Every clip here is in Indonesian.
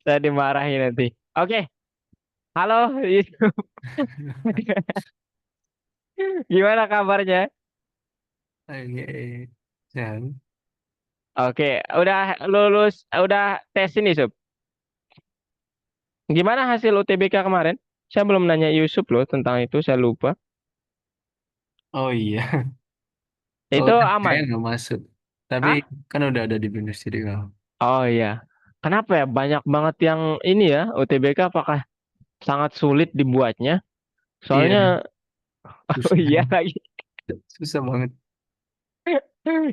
Saya dimarahin nanti. Oke, halo Yusuf. Gimana kabarnya? Oke, dan Oke, udah lulus, udah tes ini, Sub. Gimana hasil UTBK kemarin? Saya belum nanya Yusuf loh tentang itu, saya lupa. oh iya, oh Itu kayaknya aman? nggak masuk. Tapi Hah? kan udah ada di Binus jadi kalau. Oh iya. Kenapa ya? Banyak banget yang ini ya, UTBK apakah sangat sulit dibuatnya? Soalnya, Iya, oh susah, iya lagi. susah banget.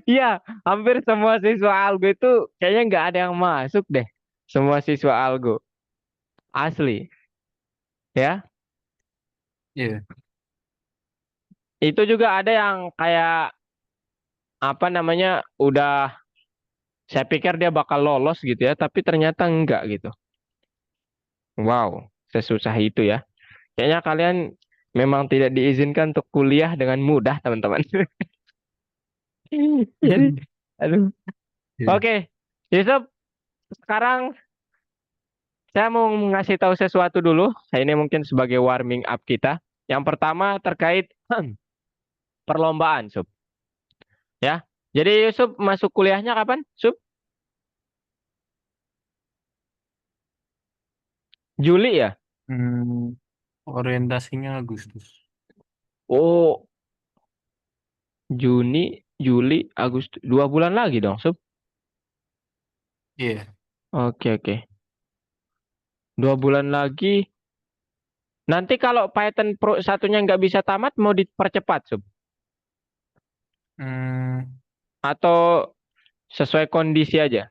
Iya, hampir semua siswa algo itu kayaknya nggak ada yang masuk deh. Semua siswa algo. Asli. Ya, Iya, itu juga ada yang kayak apa namanya, udah saya pikir dia bakal lolos gitu ya, tapi ternyata enggak gitu. Wow, sesusah itu ya. Kayaknya kalian memang tidak diizinkan untuk kuliah dengan mudah, teman-teman. Jadi, aduh. iya. Oke, Yusuf, sekarang saya mau ngasih tahu sesuatu dulu. Ini mungkin sebagai warming up kita. Yang pertama terkait perlombaan, Sub. Ya. Jadi Yusuf masuk kuliahnya kapan, Sub? Juli ya? Hmm, orientasinya Agustus. Oh, Juni, Juli, Agustus. 2 bulan lagi dong, Sub. Iya. Oke, oke. 2 bulan lagi. Nanti kalau Python Pro satunya nggak bisa tamat, mau dipercepat, Sub. Hmm, Atau sesuai kondisi aja.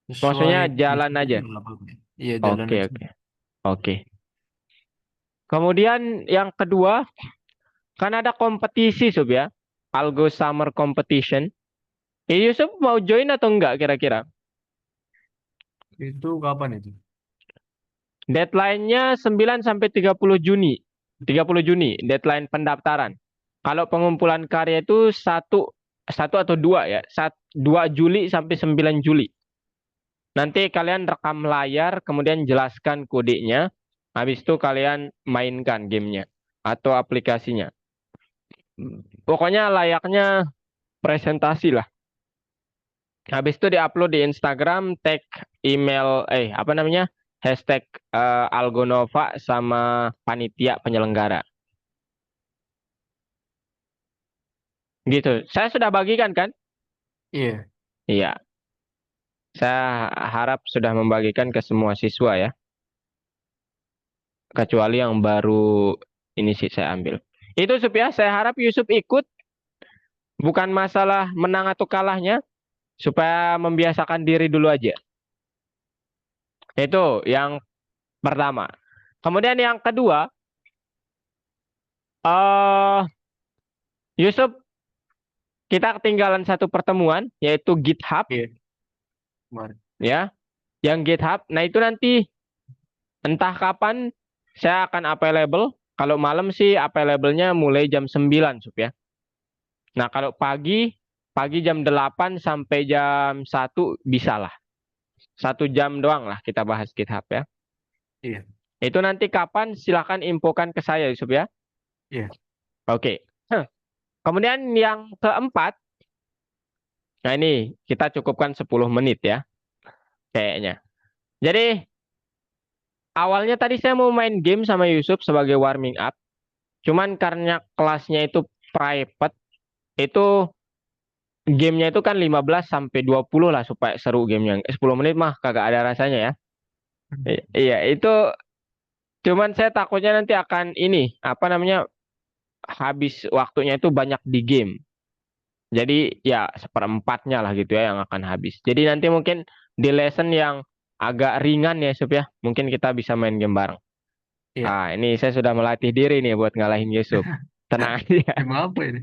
sesuai Maksudnya kondisi jalan aja aja. nggak apa-apa. Iya, jalan Oke, aja. oke. Oke. Kemudian yang kedua, kan ada kompetisi, Sub ya. Algo Summer Competition. Yusuf mau join atau enggak kira-kira? Itu kapan itu? Deadline-nya 9 sampai 30 Juni. 30 Juni deadline pendaftaran. Kalau pengumpulan karya itu satu satu atau dua ya. 2 Juli sampai 9 Juli. Nanti kalian rekam layar, kemudian jelaskan kodenya. Habis itu kalian mainkan gamenya atau aplikasinya. Pokoknya layaknya presentasi lah. Habis itu diupload di Instagram, tag email, apa namanya? Hashtag Algonova sama panitia penyelenggara. Gitu. Saya sudah bagikan kan? Iya. Iya. Saya harap sudah membagikan ke semua siswa ya. Kecuali yang baru ini sih saya ambil. Itu Sup ya. Saya harap Yusuf ikut. Bukan masalah menang atau kalahnya. Supaya membiasakan diri dulu aja. Itu yang pertama. Kemudian yang kedua. eh Yusuf, kita ketinggalan satu pertemuan. Yaitu GitHub. Iya, kemarin. Ya. Yang GitHub. Nah itu nanti entah kapan saya akan available. Kalau malam sih available-nya mulai jam 9, Sup ya. Nah, kalau pagi, pagi jam 8 sampai jam 1 bisa lah. 1 jam doang lah kita bahas GitHub ya. Iya, Itu nanti kapan silahkan infokan ke saya, Yusuf ya. iya. Oke. Kemudian yang keempat, nah ini kita cukupkan 10 menit ya, kayaknya. Jadi, awalnya tadi saya mau main game sama Yusuf sebagai warming up. Cuman karena kelasnya itu private, itu gamenya itu kan 15 sampai 20 lah supaya seru gamenya. 10 menit mah kagak ada rasanya ya. Iya, itu cuman saya takutnya nanti akan ini, apa namanya, habis waktunya itu banyak di game. Jadi ya seperempatnya lah gitu ya yang akan habis. Jadi nanti mungkin di lesson yang agak ringan ya, Sup ya. Mungkin kita bisa main game bareng. Iya. Ah, ini saya sudah melatih diri nih buat ngalahin Yusuf. Tenang aja. Game apa ini?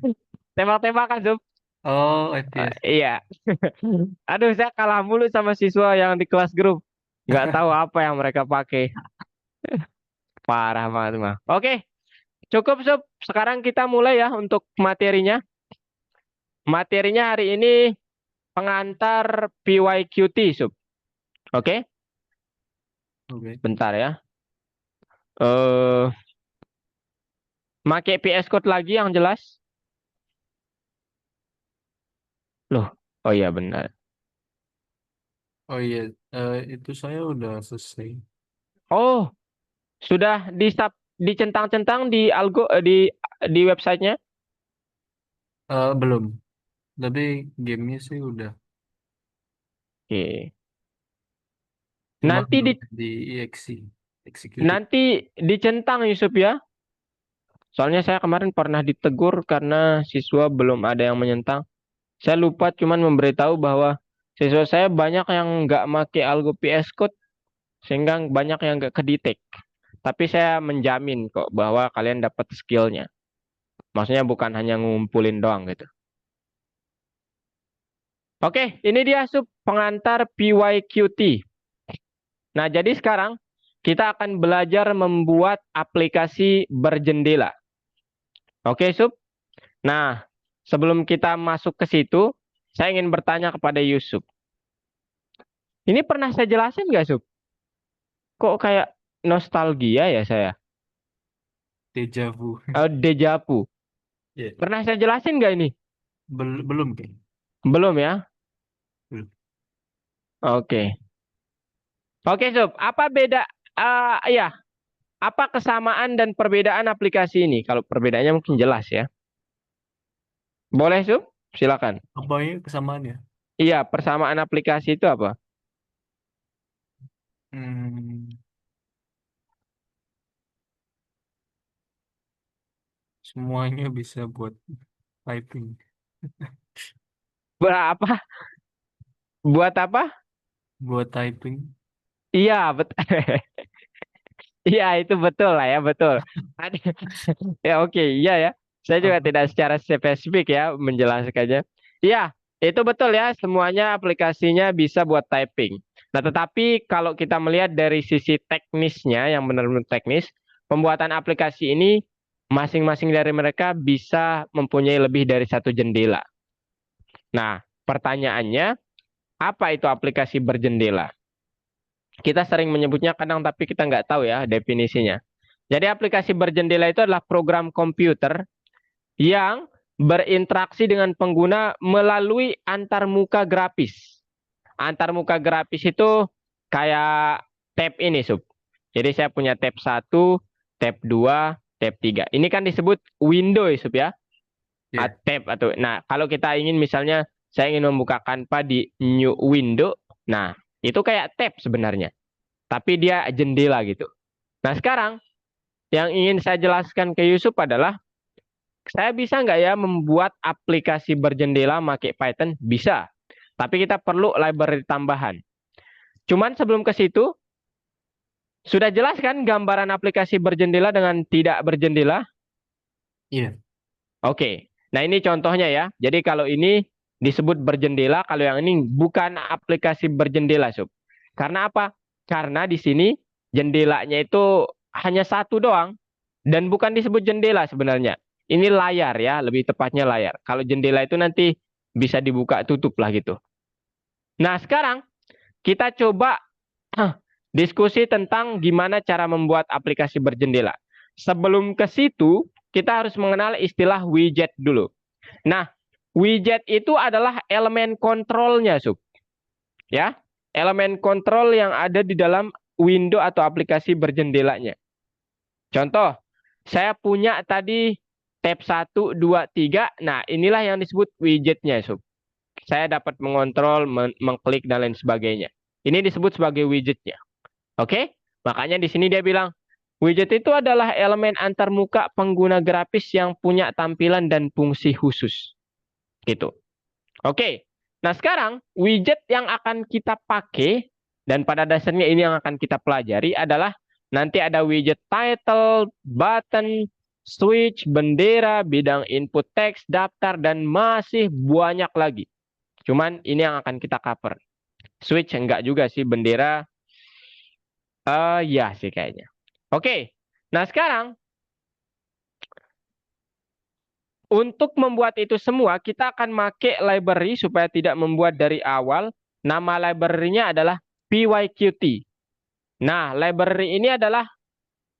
Tembak-tembakan, Sup. Oh, FPS. Iya. Aduh, saya kalah mulu sama siswa yang di kelas grup. Nggak tahu apa yang mereka pakai. Parah banget mah. Oke, cukup, Sup. Sekarang kita mulai ya untuk materinya. Materinya hari ini pengantar PYQT, Sup. Oke, Oke. bentar ya. Eh, Make PS Code lagi yang jelas. Loh, oh iya benar. Oh iya, itu saya udah selesai. Oh, sudah dicentang-centang di di websitenya. Belum, tapi gamenya sih udah. Oke. Cuma Nanti belum di di executed. nanti dicentang Yusuf ya. Soalnya saya kemarin pernah ditegur karena siswa belum ada yang menyentang. Saya lupa cuman memberitahu bahwa siswa saya banyak yang nggak make algo PS Code sehingga banyak yang nggak kedetek. Tapi saya menjamin kok bahwa kalian dapat skillnya. Maksudnya bukan hanya ngumpulin doang gitu. Oke, ini dia sub pengantar PYQT. Nah, jadi sekarang kita akan belajar membuat aplikasi berjendela. Oke, sub. Nah, sebelum kita masuk ke situ, saya ingin bertanya kepada Yusuf. Ini pernah saya jelasin nggak, Sub? Kok kayak nostalgia ya saya? Deja vu. Deja vu. Ya, Pernah saya jelasin nggak ini? belum kan? Belum ya? Belum. Oke. Oke, Sub. Apa beda? Ya, apa kesamaan dan perbedaan aplikasi ini? Kalau perbedaannya mungkin jelas ya. Boleh, Sub? Silakan. Apa ini kesamaannya? Iya, persamaan aplikasi itu apa? Hmm, semuanya bisa buat typing. Berapa? Buat apa? Buat typing. Iya, betul. Iya, itu betul lah ya, betul. Ada, ya oke, iya ya. Saya juga Apa? tidak secara spesifik ya menjelaskannya. Iya, itu betul ya, semuanya aplikasinya bisa buat typing. Nah, tetapi kalau kita melihat dari sisi teknisnya, yang benar-benar teknis, pembuatan aplikasi ini masing-masing dari mereka bisa mempunyai lebih dari satu jendela. Nah, pertanyaannya, apa itu aplikasi berjendela? Kita sering menyebutnya kadang, tapi kita nggak tahu ya definisinya. Jadi aplikasi berjendela itu adalah program komputer yang berinteraksi dengan pengguna melalui antarmuka grafis. Antarmuka grafis itu kayak tab ini, Sub. Jadi saya punya tab 1, tab 2, tab 3. Ini kan disebut window, Sub ya. Ya. Tab atau nah, kalau kita ingin misalnya saya ingin membuka Canva di new window, nah, itu kayak tab sebenarnya, tapi dia jendela gitu. Nah, sekarang yang ingin saya jelaskan ke Yusuf adalah saya bisa nggak ya membuat aplikasi berjendela pakai Python? Bisa. Tapi kita perlu library tambahan. Cuman sebelum ke situ, sudah jelas kan gambaran aplikasi berjendela dengan tidak berjendela? Iya. Oke. Nah, ini contohnya ya. Jadi kalau ini disebut berjendela, kalau yang ini bukan aplikasi berjendela, Sob. Karena apa? Karena di sini jendelanya itu hanya satu doang dan bukan disebut jendela sebenarnya. Ini layar ya, lebih tepatnya layar. Kalau jendela itu nanti bisa dibuka tutup lah gitu. Nah, sekarang kita coba diskusi tentang gimana cara membuat aplikasi berjendela. Sebelum ke situ, kita harus mengenal istilah widget dulu. Nah, widget itu adalah elemen kontrolnya, Sub. Ya, elemen kontrol yang ada di dalam window atau aplikasi berjendelanya. Contoh, saya punya tadi tab 1, 2, 3. Nah, inilah yang disebut widgetnya, Sub. Saya dapat mengontrol, mengklik, dan lain sebagainya. Ini disebut sebagai widgetnya. Oke? Makanya di sini dia bilang, widget itu adalah elemen antarmuka pengguna grafis yang punya tampilan dan fungsi khusus. Gitu. Oke. Nah, sekarang widget yang akan kita pakai dan pada dasarnya ini yang akan kita pelajari adalah nanti ada widget title, button, switch, bendera, bidang input teks, daftar, dan masih banyak lagi. Cuman ini yang akan kita cover. Switch enggak juga sih, bendera ya sih kayaknya. Oke. Nah, sekarang untuk membuat itu semua, kita akan make library supaya tidak membuat dari awal. Nama library-nya adalah PyQt. Nah, library ini adalah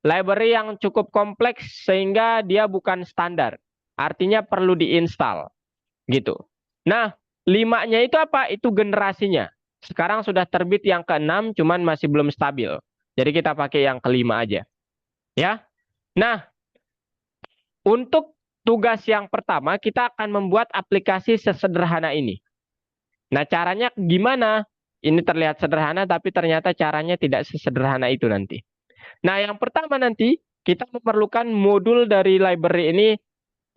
library yang cukup kompleks sehingga dia bukan standar. Artinya perlu diinstal gitu. Nah, 5-nya itu apa? Itu generasinya. Sekarang sudah terbit yang ke-6 cuman masih belum stabil. Jadi kita pakai yang ke-5 aja. Ya. Nah, untuk tugas yang pertama kita akan membuat aplikasi sesederhana ini. Nah, caranya gimana? Ini terlihat sederhana tapi ternyata caranya tidak sesederhana itu nanti. Nah, yang pertama nanti kita memerlukan modul dari library ini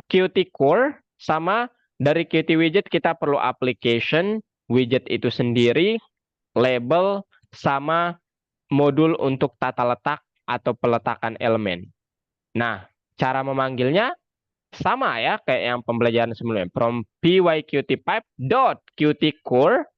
Qt Core, sama dari Qt Widget kita perlu application, widget itu sendiri, label, sama modul untuk tata letak atau peletakan elemen. Nah, cara memanggilnya sama ya kayak yang pembelajaran sebelumnya. From pyqtpipe.qtcore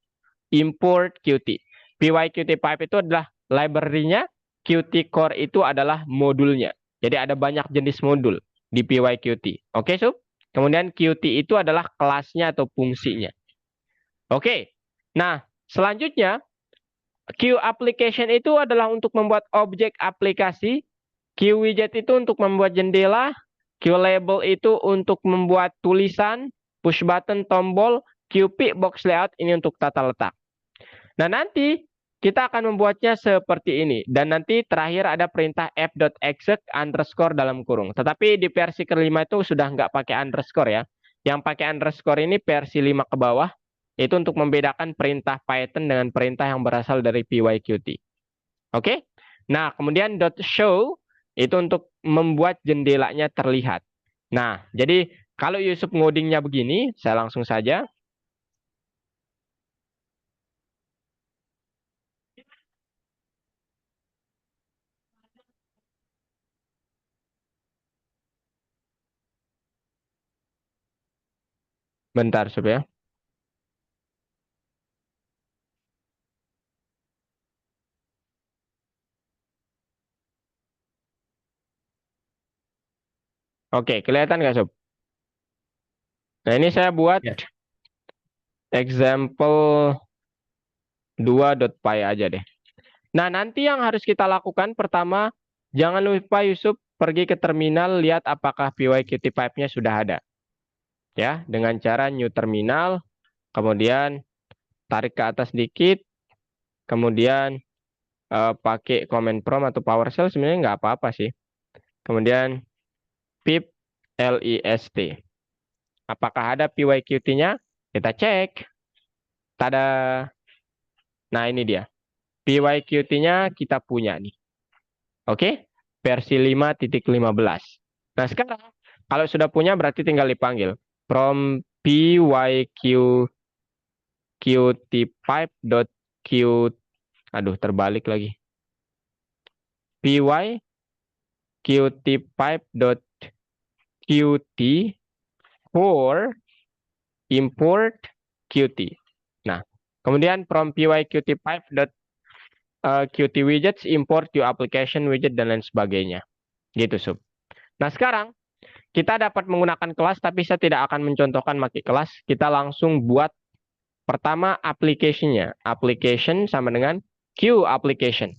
import Qt. pyqtpipe itu adalah library-nya, Qt Core itu adalah modulnya. Jadi ada banyak jenis modul di PyQt. Oke, Sob? Kemudian Qt itu adalah kelasnya atau fungsinya. Oke. Nah, selanjutnya Q application itu adalah untuk membuat objek aplikasi, Q widget itu untuk membuat jendela, Q label itu untuk membuat tulisan, push button, tombol, Qt box layout ini untuk tata letak. Nah, nanti kita akan membuatnya seperti ini. Dan nanti terakhir ada perintah f.exec underscore dalam kurung. Tetapi di versi kelima itu sudah nggak pakai underscore ya. Yang pakai underscore ini versi 5 ke bawah. Itu untuk membedakan perintah Python dengan perintah yang berasal dari PyQt. Oke? Nah, kemudian .show itu untuk membuat jendelanya terlihat. Nah, jadi kalau Yusuf ngodingnya begini, saya langsung saja. Bentar, Sob ya. Oke, kelihatan nggak, Sob? Nah, ini saya buat Ya. example 2.py aja deh. Nah, nanti yang harus kita lakukan pertama, jangan lupa Yusuf pergi ke terminal, lihat apakah PyQt pipe-nya sudah ada. Ya, dengan cara new terminal, kemudian tarik ke atas dikit, kemudian pakai command prompt atau PowerShell sebenarnya nggak apa-apa sih. Kemudian pip list. Apakah ada PyQt-nya? Kita cek. Tada. Nah, ini dia. PyQt-nya kita punya nih. Oke, versi 5.15. Nah, sekarang kalau sudah punya berarti tinggal dipanggil from pyqtpipe.q, aduh terbalik lagi. pyqtpipe.qt for import qt. Nah, kemudian from pyqtpipe.qt widgets import q application widget dan lain sebagainya. Gitu, Sob. Nah, sekarang kita dapat menggunakan kelas, tapi saya tidak akan mencontohkan pakai kelas. Kita langsung buat pertama application-nya. Application sama dengan Q application.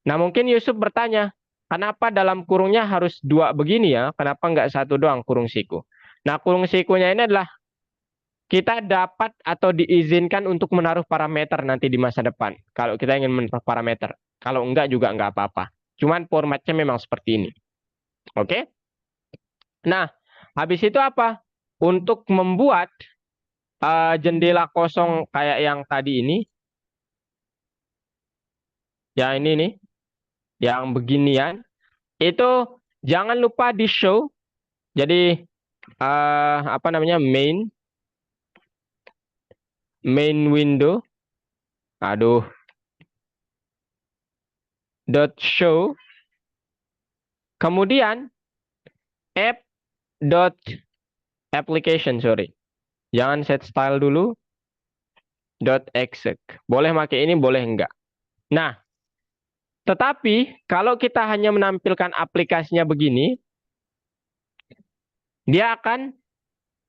Nah, mungkin Yusuf bertanya, kenapa dalam kurungnya harus 2 begini ya? Kenapa nggak 1 doang kurung siku? Nah, kurung sikunya ini adalah kita dapat atau diizinkan untuk menaruh parameter nanti di masa depan. Kalau kita ingin menaruh parameter. Kalau enggak juga enggak apa-apa. Cuman formatnya memang seperti ini. Oke? Nah, habis itu apa? Untuk membuat jendela kosong kayak yang tadi ini, ya ini nih, yang beginian, itu jangan lupa di show. Jadi apa namanya main window, aduh, dot show, kemudian app dot application, sorry, jangan set style dulu, dot exec. Boleh pakai ini, boleh enggak. Nah, tetapi kalau kita hanya menampilkan aplikasinya begini, dia akan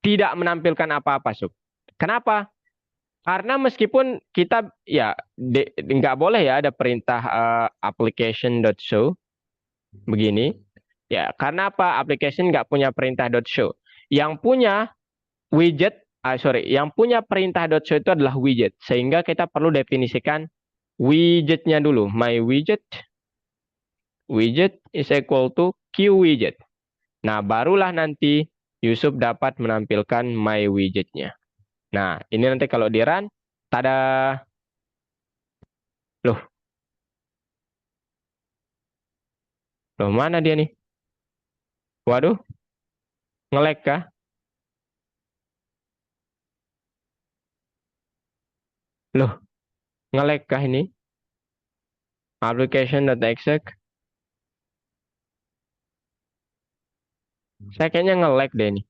tidak menampilkan apa-apa, Sob. Kenapa? Karena meskipun kita ya nggak boleh ya ada perintah application.show begini. Ya, karena apa? Application nggak punya perintah .show. Yang punya widget, yang punya perintah .show itu adalah widget. Sehingga kita perlu definisikan widgetnya dulu. My widget is equal to Q widget. Nah, barulah nanti Yusuf dapat menampilkan my widgetnya. Nah, ini nanti kalau di run, tada, loh, loh mana dia nih? Waduh, nge-lag kah? Loh, nge-lag kah ini? Application.exec. Saya kayaknya nge-lag deh ini.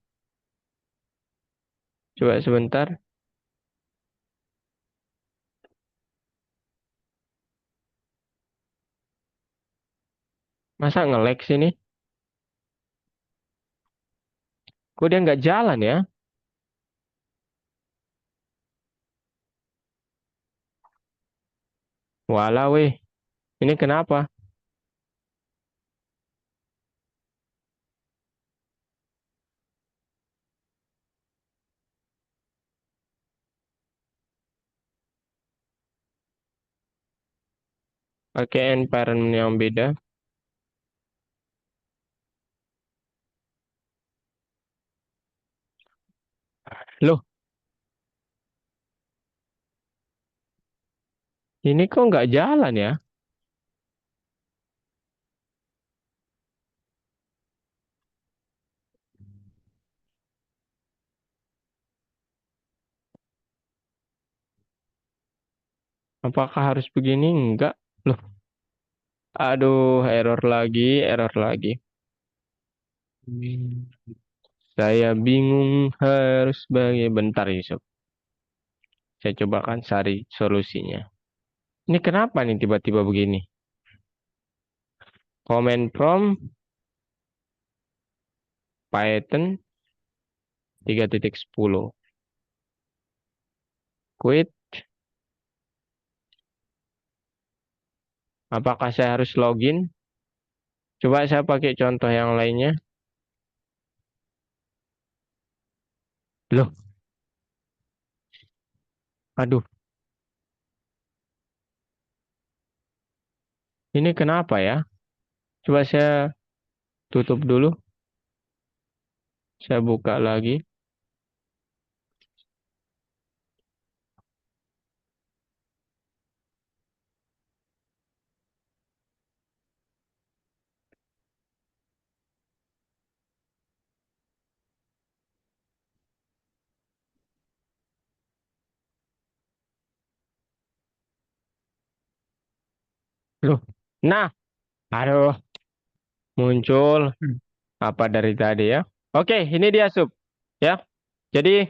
Coba sebentar. Masa nge-lag sini? Kok dia nggak jalan ya? Walah weh, ini kenapa? Pakai environment yang beda. Loh, ini kok nggak jalan ya? Apakah harus begini? Enggak. Loh, aduh, error lagi. Saya bingung harus bagaimana. Bentar, Yusuf. Saya coba kan cari solusinya. Ini kenapa nih tiba-tiba begini? Command prompt Python 3.10. Quit. Apakah saya harus login? Coba saya pakai contoh yang lainnya. Loh, aduh, ini kenapa ya? Coba saya tutup dulu. Saya buka lagi. Loh, nah, aduh, muncul apa dari tadi ya? Oke, ini dia sub. Ya, jadi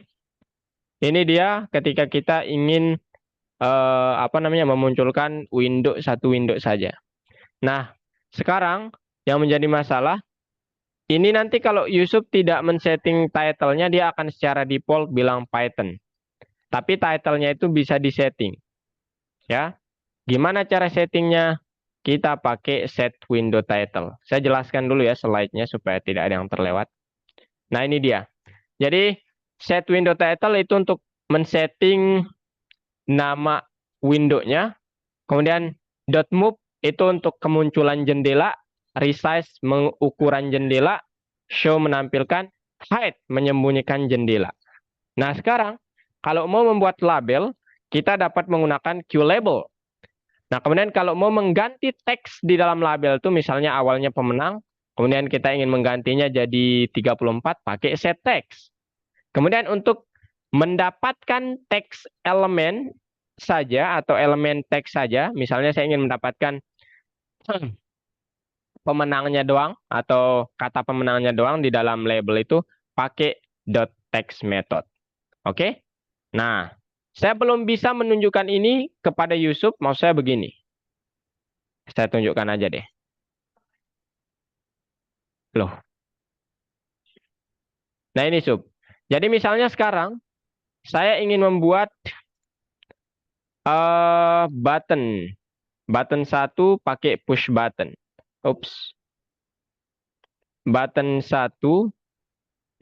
ini dia ketika kita ingin apa namanya memunculkan satu window saja. Nah, sekarang yang menjadi masalah ini nanti kalau Yusuf tidak men-setting title-nya dia akan secara default bilang Python. Tapi title-nya itu bisa disetting, ya. Gimana cara settingnya? Kita pakai set window title. Saya jelaskan dulu ya slide-nya supaya tidak ada yang terlewat. Nah, ini dia. Jadi, set window title itu untuk men-setting nama window-nya. Kemudian .move itu untuk kemunculan jendela, resize mengukuran jendela, show menampilkan, hide menyembunyikan jendela. Nah, sekarang kalau mau membuat label, kita dapat menggunakan QLabel. Nah, kemudian kalau mau mengganti teks di dalam label itu misalnya awalnya pemenang, kemudian kita ingin menggantinya jadi 34, pakai set text. Kemudian untuk mendapatkan teks elemen saja atau elemen teks saja, misalnya saya ingin mendapatkan pemenangnya doang atau kata pemenangnya doang di dalam label itu pakai .text method. Oke? Nah, saya belum bisa menunjukkan ini kepada Yusuf, mau saya begini. Saya tunjukkan aja deh. Loh. Nah, ini Sub. Jadi misalnya sekarang saya ingin membuat Button. Button 1 pakai push button. Ups. Button 1.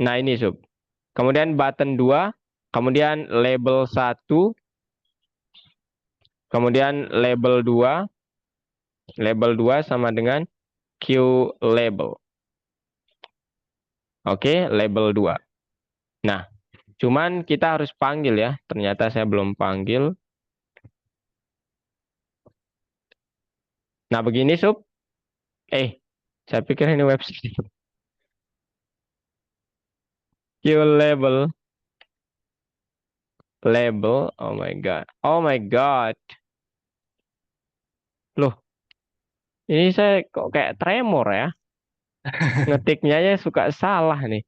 Nah, ini sub. Kemudian button 2. Kemudian label 1. Kemudian label 2. Label 2 sama dengan Q label. Oke, label 2. Nah, cuman kita harus panggil ya. Ternyata saya belum panggil. Nah, begini sub. Saya pikir ini website. Q label. Label. Oh my God. Oh my God. Loh, ini saya kok kayak tremor ya. Ngetiknya aja suka salah nih.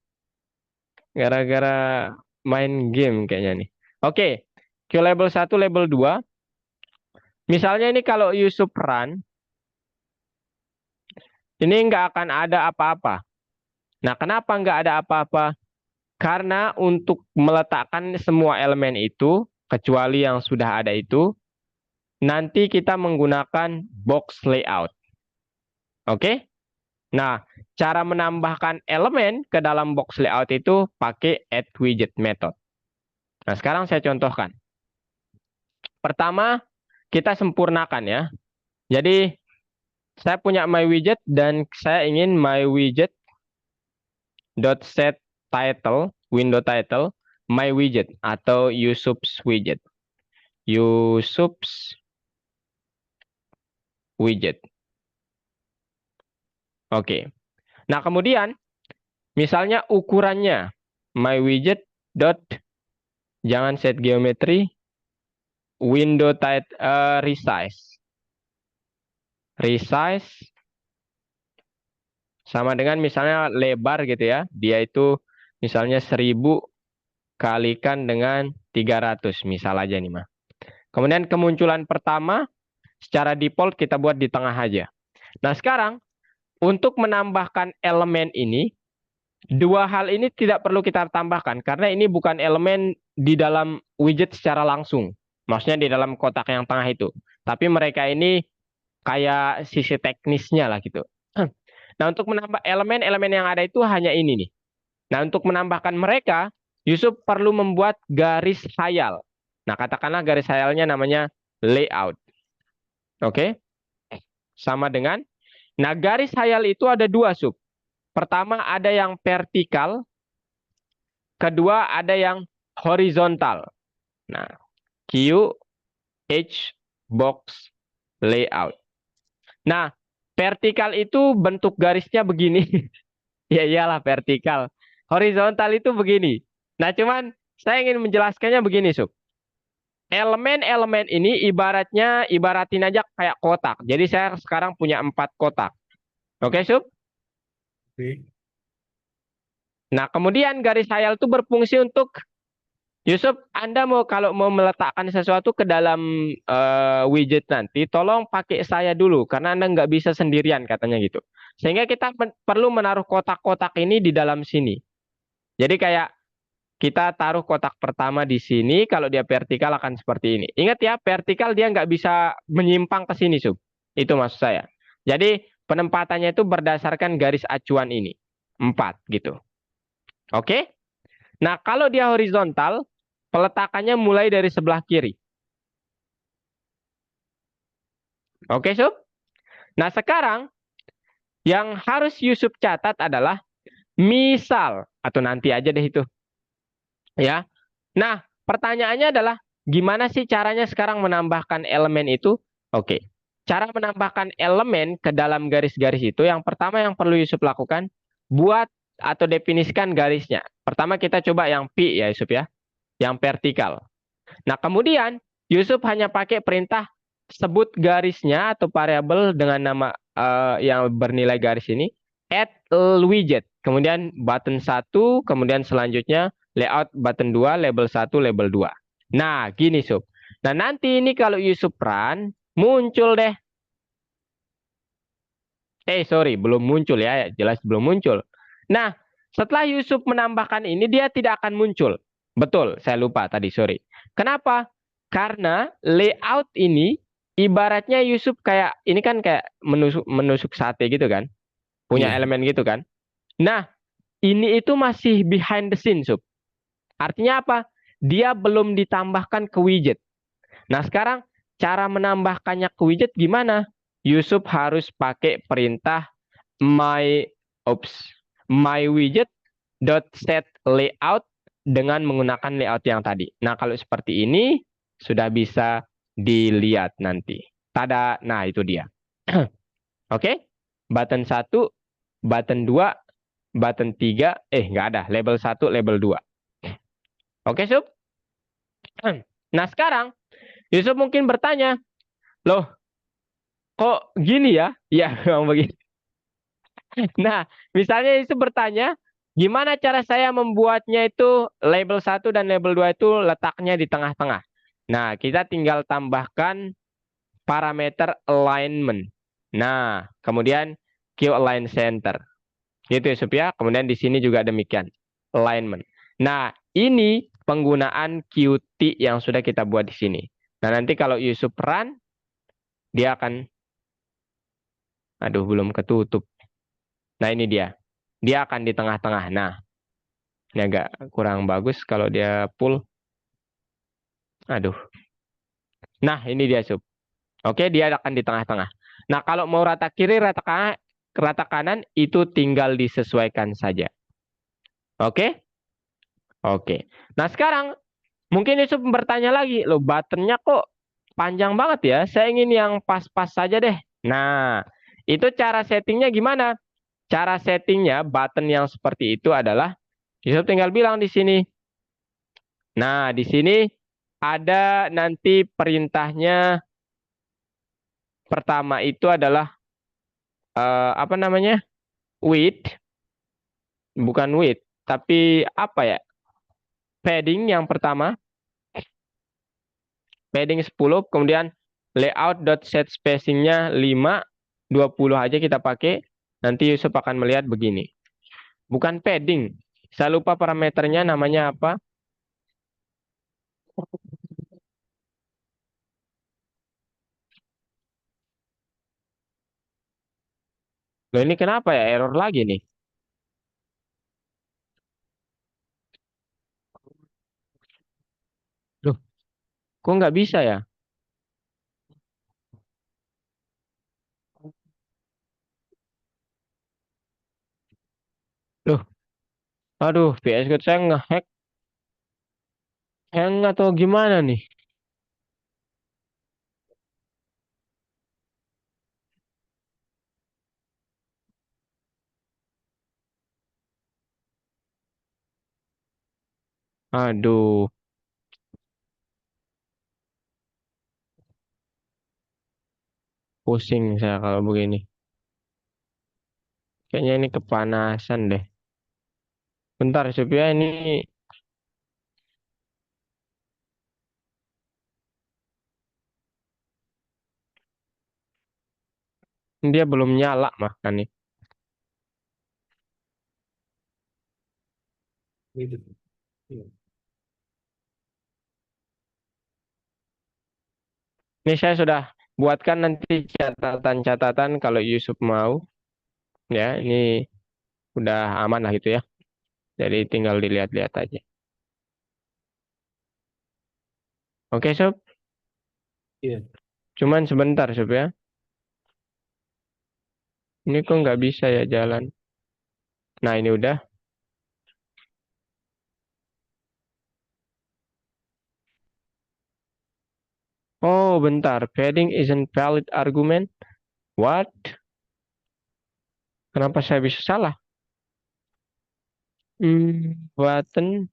Gara-gara main game kayaknya nih. Oke. Q label 1, label 2. Misalnya ini kalau Yusuf run, ini nggak akan ada apa-apa. Nah, kenapa nggak ada apa-apa? Karena untuk meletakkan semua elemen itu, kecuali yang sudah ada itu, nanti kita menggunakan box layout. Oke? Nah, cara menambahkan elemen ke dalam box layout itu pakai add widget method. Nah, sekarang saya contohkan. Pertama, kita sempurnakan ya. Jadi, saya punya my widget dan saya ingin my widget dot set title, window title, my widget atau Yusuf's widget. Yusuf's widget. Oke. Nah, kemudian misalnya ukurannya my widget dot jangan set geometry window title resize. Resize sama dengan misalnya lebar gitu ya. Dia itu misalnya 1000 kalikan dengan 300 misal aja nih mah. Kemudian kemunculan pertama secara default kita buat di tengah aja. Nah, sekarang untuk menambahkan elemen ini, dua hal ini tidak perlu kita tambahkan karena ini bukan elemen di dalam widget secara langsung. Maksudnya di dalam kotak yang tengah itu. Tapi mereka ini kayak sisi teknisnya lah gitu. Nah, untuk menambah elemen-elemen yang ada itu hanya ini nih. Nah, untuk menambahkan mereka, Yusuf perlu membuat garis khayal. Nah, katakanlah garis khayalnya namanya layout. Oke? Sama dengan, nah garis khayal itu ada dua sub. Pertama ada yang vertikal, kedua ada yang horizontal. Nah, Q, H, box, layout. Nah, vertikal itu bentuk garisnya begini. Ya iyalah vertikal. Horizontal itu begini. Nah, cuman saya ingin menjelaskannya begini, Sub. Elemen-elemen ini ibaratin aja kayak kotak. Jadi saya sekarang punya 4 kotak. Oke, Sub? Oke. Nah, kemudian garis khayal itu berfungsi untuk Yusuf, Anda kalau mau meletakkan sesuatu ke dalam widget nanti, tolong pakai saya dulu karena Anda nggak bisa sendirian katanya gitu. Sehingga kita perlu menaruh kotak-kotak ini di dalam sini. Jadi kayak kita taruh kotak pertama di sini, kalau dia vertikal akan seperti ini. Ingat ya, vertikal dia nggak bisa menyimpang ke sini, Sub. Itu maksud saya. Jadi penempatannya itu berdasarkan garis acuan ini. 4 gitu. Oke? Nah, kalau dia horizontal, peletakannya mulai dari sebelah kiri. Oke, Sub? Nah, sekarang yang harus Yusuf catat adalah misal, atau nanti aja deh itu. Ya. Nah, pertanyaannya adalah gimana sih caranya sekarang menambahkan elemen itu? Oke. Cara menambahkan elemen ke dalam garis-garis itu yang pertama yang perlu Yusuf lakukan, buat atau definisikan garisnya. Pertama kita coba yang P ya Yusuf ya, yang vertikal. Nah, kemudian Yusuf hanya pakai perintah sebut garisnya atau variabel dengan nama yang bernilai garis ini, add widget. Kemudian button 1, kemudian selanjutnya layout button 2, label 1, label 2. Nah, gini Sub. Nah, nanti ini kalau Yusuf run, muncul deh. Sorry, belum muncul ya. Jelas belum muncul. Nah, setelah Yusuf menambahkan ini, dia tidak akan muncul. Betul, saya lupa tadi, sorry. Kenapa? Karena layout ini ibaratnya Yusuf kayak ini kan kayak menusuk menusuk sate gitu kan, punya Iya. elemen gitu kan. Nah, ini itu masih behind the scene, Sub. Artinya apa? Dia belum ditambahkan ke widget. Nah, sekarang cara menambahkannya ke widget gimana? Yusuf harus pakai perintah my oops, my widget dot set layout dengan menggunakan layout yang tadi. Nah, kalau seperti ini sudah bisa dilihat nanti. Tada, nah itu dia. Oke, button satu, button 2, button 3, nggak ada, label satu, label 2. Oke, Sub? Nah, sekarang Yusuf mungkin bertanya, loh, kok gini ya? Ya, memang begini. Nah, misalnya Yusuf bertanya, gimana cara saya membuatnya itu label satu dan label 2 itu letaknya di tengah-tengah. Nah, kita tinggal tambahkan parameter alignment. Nah, kemudian Q align center. Gitu ya, Sob ya. Kemudian di sini juga demikian. Alignment. Nah, ini penggunaan Qt yang sudah kita buat di sini. Nah, nanti kalau Yusuf run, dia akan, aduh belum ketutup. Nah, ini dia. Dia akan di tengah-tengah. Nah, ini agak kurang bagus kalau dia full. Aduh. Nah, ini dia, Sob. Oke, dia akan di tengah-tengah. Nah, kalau mau rata kiri, rata kanan, itu tinggal disesuaikan saja. Oke? Oke. Nah, sekarang mungkin Yusuf bertanya lagi, loh buttonnya kok panjang banget ya? Saya ingin yang pas-pas saja deh. Nah, itu cara settingnya gimana? Cara settingnya button yang seperti itu adalah Yusuf tinggal bilang di sini. Nah, di sini ada nanti perintahnya pertama itu adalah apa namanya? Width, bukan width, tapi apa ya? Padding yang pertama, padding 10, kemudian layout.set spacingnya 5, 20 aja kita pakai. Nanti Yusuf akan melihat begini. Bukan padding. Saya lupa parameternya namanya apa. Loh ini kenapa ya error lagi nih? Loh, kok nggak bisa ya? Loh, aduh, VS Code saya ngehack, hang atau gimana nih? Aduh, pusing saya kalau begini. Kayaknya ini kepanasan deh. Bentar, supaya ini dia belum nyala makan nih. Gitu. Iya. Ini saya sudah buatkan nanti catatan-catatan kalau Yusuf mau. Ya, ini udah aman lah gitu ya. Jadi tinggal dilihat-lihat aja. Oke, Sob. Iya. Cuman sebentar, Sob ya. Ini kok nggak bisa ya jalan. Nah, ini udah. Oh, bentar. Padding isn't valid argument. What? Kenapa saya bisa salah? Button.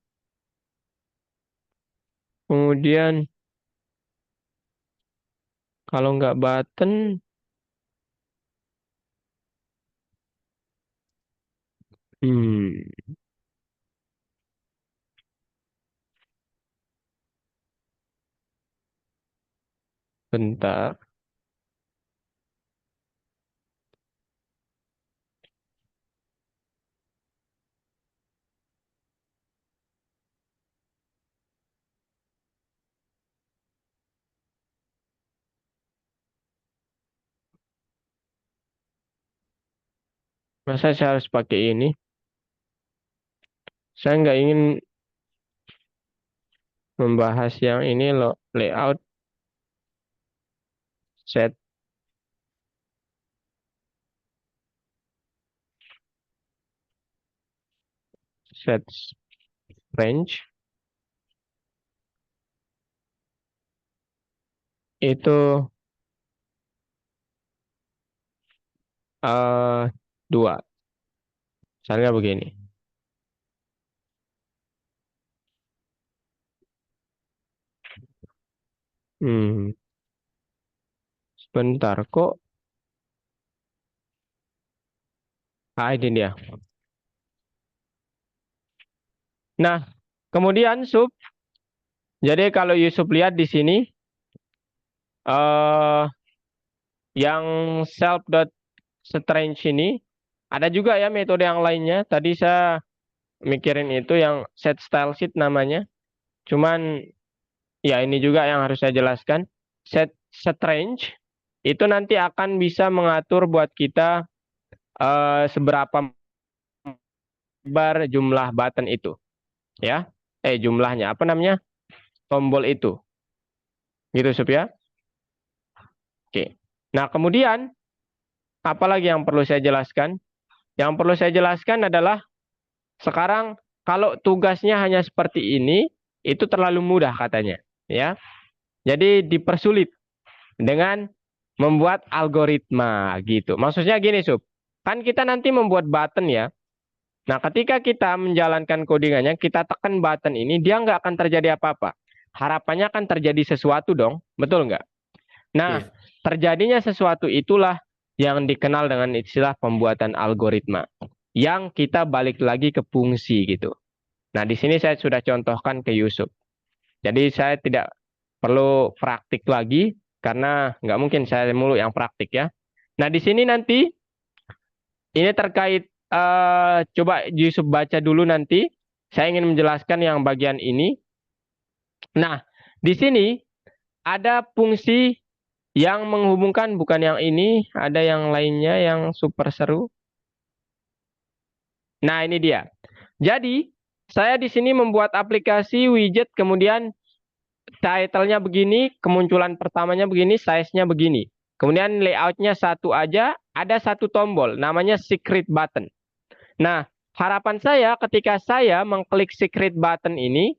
Kemudian kalau nggak button, hmm, bentar. Masa saya harus pakai ini? Saya nggak ingin membahas yang ini loh, layout set set range itu dua. Misalnya begini. Hmm, sebentar kok. Ini dia. Nah, kemudian sub. Jadi kalau Yusuf lihat di sini, eh yang self.strange ini ada juga ya metode yang lainnya. Tadi saya mikirin itu yang set style sheet namanya. Cuman ya ini juga yang harus saya jelaskan. Set strange itu nanti akan bisa mengatur buat kita seberapa bar jumlah button itu, ya. Jumlahnya apa namanya? Tombol itu. Gitu, Sup ya. Oke. Nah, kemudian apalagi yang perlu saya jelaskan? Yang perlu saya jelaskan adalah sekarang kalau tugasnya hanya seperti ini, itu terlalu mudah katanya, ya. Jadi dipersulit dengan membuat algoritma gitu. Maksudnya gini, Sub. Kan kita nanti membuat button ya. Nah, ketika kita menjalankan codingannya, kita tekan button ini, dia nggak akan terjadi apa-apa. Harapannya akan terjadi sesuatu dong, betul nggak? Nah, Iya. terjadinya sesuatu itulah yang dikenal dengan istilah pembuatan algoritma. Yang kita balik lagi ke fungsi gitu. Nah, di sini saya sudah contohkan ke Yusuf. Jadi saya tidak perlu praktik lagi, karena nggak mungkin saya mulu yang praktik ya. Nah, di sini nanti ini terkait, coba Yusuf baca dulu nanti. Saya ingin menjelaskan yang bagian ini. Nah, di sini ada fungsi yang menghubungkan, bukan yang ini, ada yang lainnya yang super seru. Nah, ini dia. Jadi, saya di sini membuat aplikasi widget, kemudian title-nya begini, kemunculan pertamanya begini, size-nya begini. Kemudian layout-nya satu aja, ada satu tombol, namanya secret button. Nah, harapan saya ketika saya mengklik secret button ini,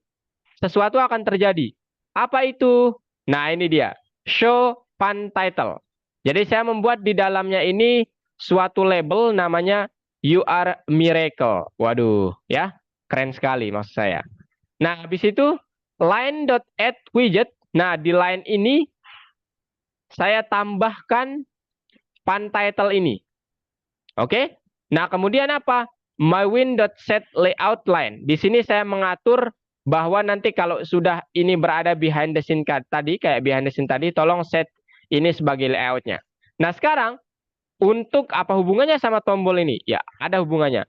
sesuatu akan terjadi. Apa itu? Nah, ini dia. Show fun title. Jadi saya membuat di dalamnya ini suatu label namanya You Are Miracle. Waduh, ya. Keren sekali maksud saya. Nah, habis itu line.add widget. Nah, di line ini saya tambahkan fun title ini. Oke? Nah, kemudian apa? MyWin.set layout line. Di sini saya mengatur bahwa nanti kalau sudah ini berada behind the scene tadi, kayak behind the scene tadi, tolong set ini sebagai layoutnya. Nah, sekarang untuk apa hubungannya sama tombol ini? Ya, ada hubungannya.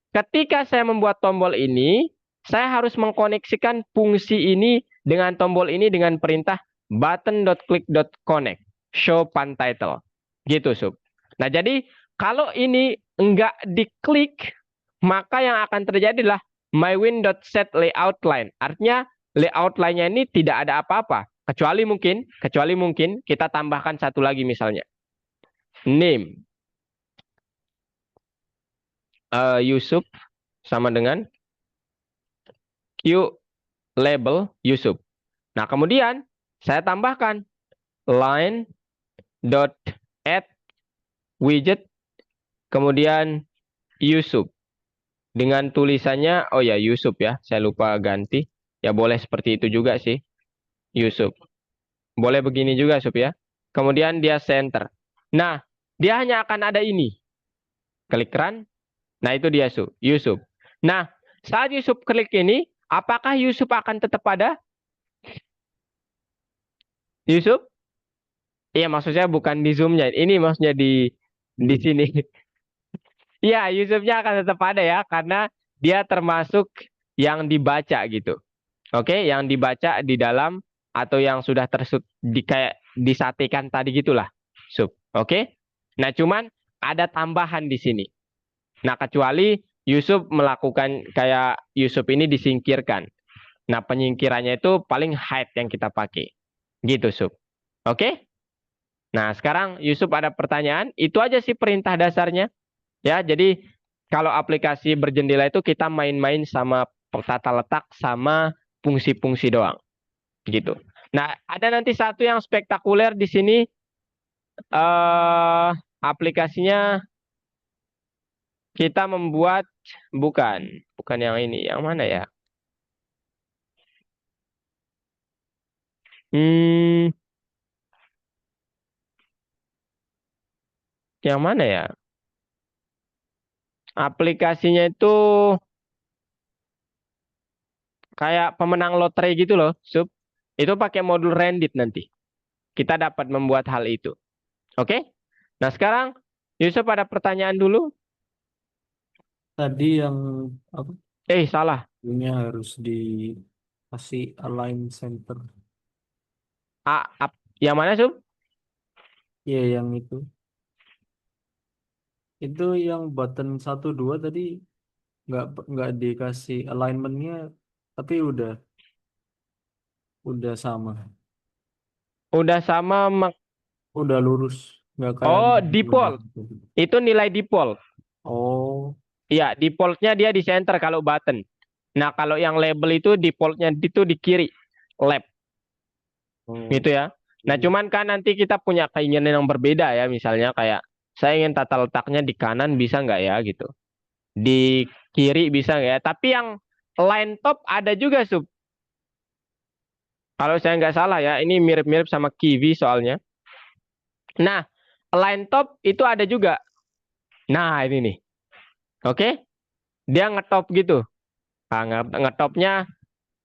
Ketika saya membuat tombol ini, saya harus mengkoneksikan fungsi ini dengan tombol ini dengan perintah button.click.connect show fun title. Gitu, Sub. Nah, jadi kalau ini enggak diklik, maka yang akan terjadi adalah mywin.set layout line. Artinya layout line-nya ini tidak ada apa-apa. Kecuali mungkin kita tambahkan satu lagi misalnya. Name. Yusuf sama dengan Q label Yusuf. Nah, kemudian saya tambahkan line dot add widget kemudian Yusuf dengan tulisannya, oh ya Yusuf ya, saya lupa ganti. Ya boleh seperti itu juga sih, Yusuf. Boleh begini juga, Yusuf ya. Kemudian dia center. Nah, dia hanya akan ada ini. Klik run. Nah, itu dia Yusuf. Nah, saat Yusuf klik ini, apakah Yusuf akan tetap ada? Yusuf? Iya, maksudnya bukan di zoom-nya. Ini maksudnya di sini. Iya, Yusufnya akan tetap ada ya, karena dia termasuk yang dibaca gitu. Oke, yang dibaca di dalam atau yang sudah kayak disatekan tadi gitulah, Oke. Nah, cuman ada tambahan di sini. Nah, kecuali Yusuf melakukan kayak Yusuf ini disingkirkan. Nah, penyingkirannya itu paling hide yang kita pakai. Gitu, Sub. Oke? Nah, sekarang Yusuf ada pertanyaan. Itu aja sih perintah dasarnya. Ya, jadi kalau aplikasi berjendela itu kita main-main sama tata letak sama fungsi-fungsi doang. Gitu. Nah, ada nanti satu yang spektakuler di sini. Aplikasinya kita membuat bukan yang ini, yang mana ya? Hmm, yang mana ya? Aplikasinya itu kayak pemenang lotre gitu loh, Sub. Itu pakai modul Rendit nanti. Kita dapat membuat hal itu. Oke? Nah, sekarang Yusuf ada pertanyaan dulu. Tadi yang apa? Salah. Ini harus dikasih align center. Yang mana, Sub? Ya, yang itu. Itu yang button 1 2 tadi nggak nggak dikasih alignmentnya, tapi udah sama, Udah sama. udah lurus, nggak kayak Oh, udah. default. Itu nilai default. Oh, Iya, defaultnya dia di center kalau button. Nah, kalau yang label itu defaultnya itu di kiri, lab, oh, gitu ya. Nah, iya. cuman kan nanti kita punya keinginan yang berbeda ya, misalnya kayak saya ingin tata letaknya di kanan bisa nggak ya gitu, di kiri bisa nggak ya. Tapi yang line top ada juga sub. Kalau saya nggak salah ya, ini mirip-mirip sama Kiwi soalnya. Nah, line top itu ada juga. Nah, ini nih, oke, dia ngetop gitu. Nah, ngetopnya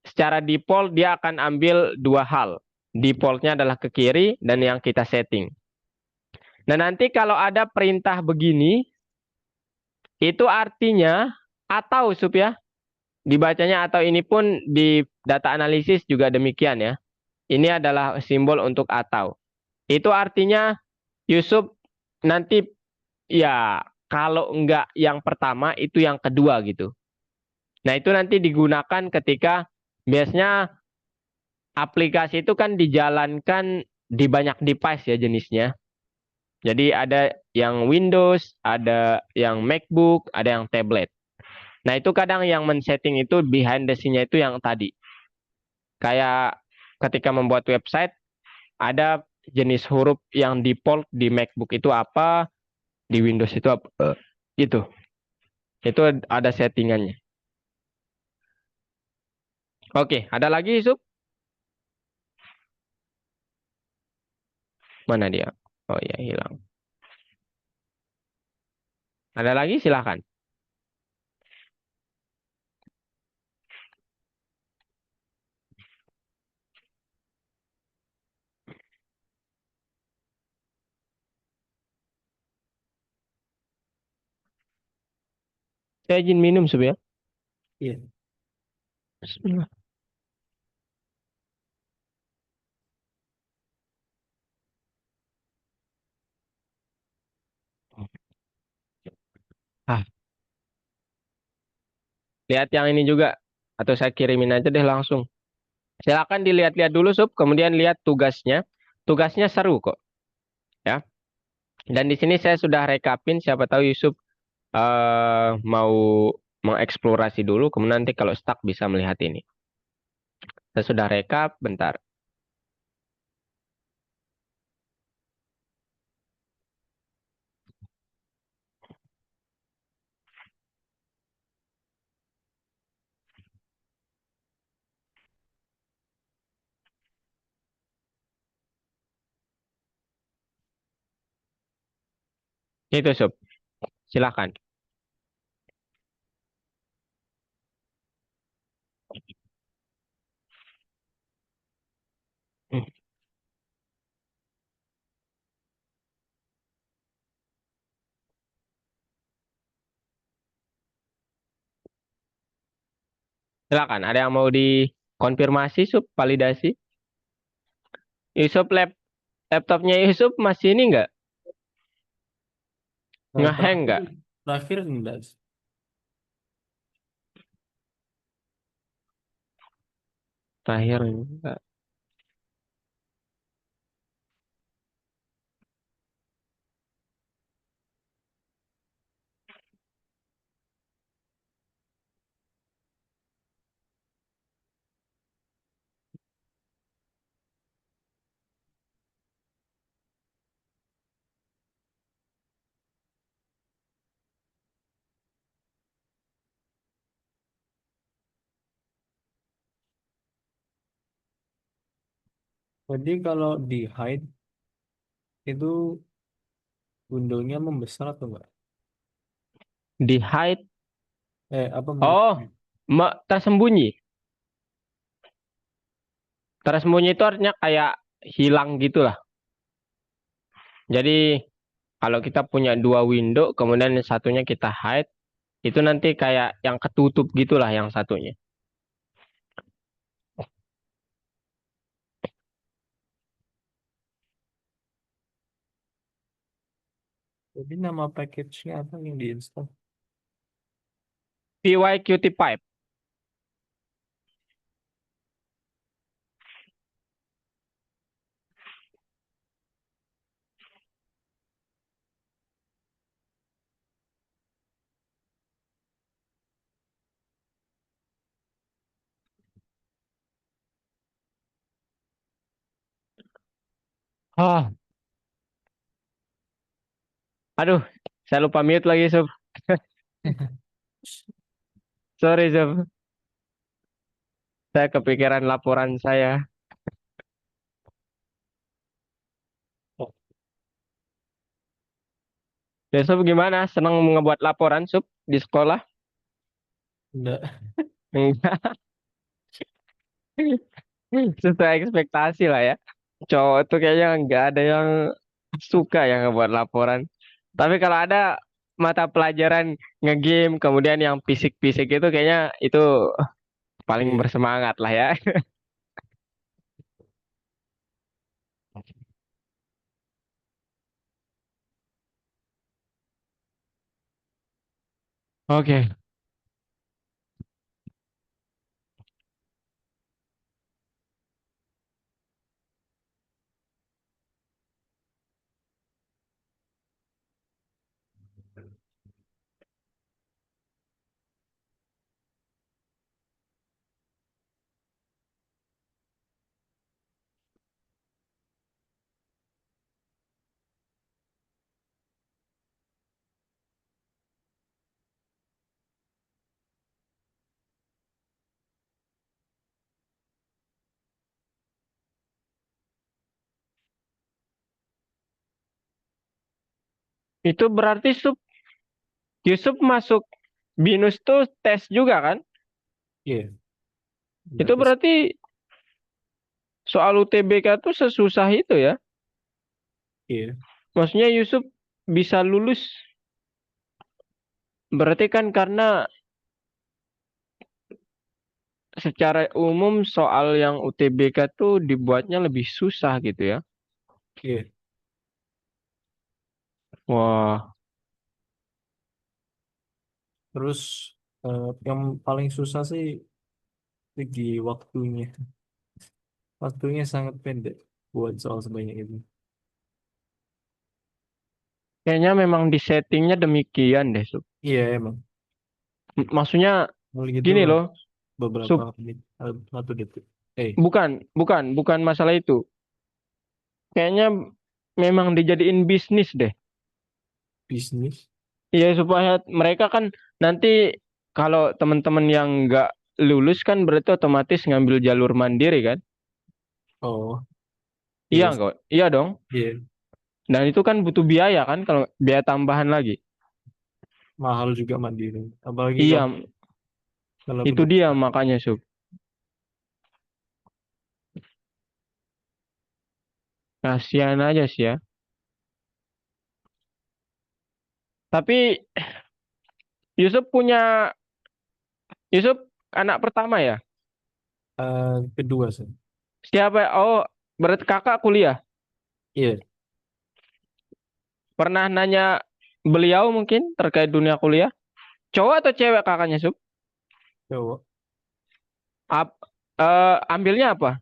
secara default dia akan ambil dua hal. Defaultnya adalah ke kiri dan yang kita setting. Nah, nanti kalau ada perintah begini, itu artinya atau sub ya. Dibacanya atau ini pun di data analisis juga demikian ya. Ini adalah simbol untuk atau. Itu artinya Yusuf nanti ya kalau enggak yang pertama itu yang kedua gitu. Nah, itu nanti digunakan ketika biasanya aplikasi itu kan dijalankan di banyak device ya jenisnya. Jadi ada yang Windows, ada yang MacBook, ada yang tablet. Nah, itu kadang yang men-setting itu behind the scene-nya itu yang tadi. Kayak ketika membuat website, ada jenis huruf yang default di MacBook itu apa, di Windows itu apa. Itu. Itu ada settingannya. Oke, ada lagi, Sup? Mana dia? Oh ya, hilang. Ada lagi? Silahkan. Saya izin minum, Sup ya. Iya. Bismillah. Ah, lihat yang ini juga. Atau saya kirimin aja deh langsung. Silakan dilihat-lihat dulu, Sup. Kemudian lihat tugasnya. Tugasnya seru kok. Ya. Dan di sini saya sudah rekapin. Siapa tahu Yusuf mau mengeksplorasi dulu. Kemudian nanti kalau stuck bisa melihat ini. Saya sudah rekap. Bentar. Itu, Sup. Silakan. Hmm, Silakan. Ada yang mau dikonfirmasi, Sup? Validasi? Yusuf laptopnya Yusuf masih ini nggak? Ngehang Terakhir nggak? Terakhir enggak sih. Terakhir. Jadi kalau di hide itu windownya membesar atau enggak? Di hide. Apa Oh, tersembunyi. Tersembunyi itu artinya kayak hilang gitu lah. Jadi kalau kita punya dua window, kemudian yang satunya kita hide, itu nanti kayak yang ketutup gitulah yang satunya. Jadi nama package-nya apa yang diinstal? PyQt Pipe. Oh, aduh, saya lupa mute lagi, Sob. Sorry, Sob. Saya kepikiran laporan saya. Ya, Sob gimana? Senang ngebuat laporan, Sob, di sekolah? Enggak. Enggak. Sesuai ekspektasi lah ya. Cowok tuh kayaknya nggak ada yang suka yang ngebuat laporan. Tapi kalau ada mata pelajaran ngegame, kemudian yang fisik-fisik itu kayaknya itu paling Iya. bersemangat lah ya. Oke, itu berarti Yusuf masuk BINUS tuh tes juga kan? Iya. Itu Berarti berarti soal UTBK tuh sesusah itu ya? iya. Maksudnya Yusuf bisa lulus, berarti kan karena secara umum soal yang UTBK tuh dibuatnya lebih susah gitu ya? Iya. Wah, Terus yang paling susah sih segi waktunya. Waktunya sangat pendek buat soal sebanyak itu. kayaknya memang di settingnya demikian deh, Sup. Iya emang. Maksudnya Mulai gitu gini loh, beberapa Sup, menit, 1 detik. bukan masalah itu. Kayaknya memang dijadiin bisnis deh. Bisnis. Iya, supaya mereka kan nanti kalau teman-teman yang nggak lulus kan berarti otomatis ngambil jalur mandiri kan? Oh Iya iya. nggak? Iya dong. Iya. Dan itu kan butuh biaya kan kalau biaya tambahan lagi. Mahal juga mandiri. Apalagi Iya, kalau itu dia kedokteran. makanya Sup. Kasihan aja sih ya. Tapi Yusuf Yusuf anak pertama ya? Kedua sih. Siapa? Oh, berarti kakak kuliah. Iya. Pernah nanya beliau mungkin terkait dunia kuliah? Cowok atau cewek kakaknya, Sup? Cowok. Ambilnya apa?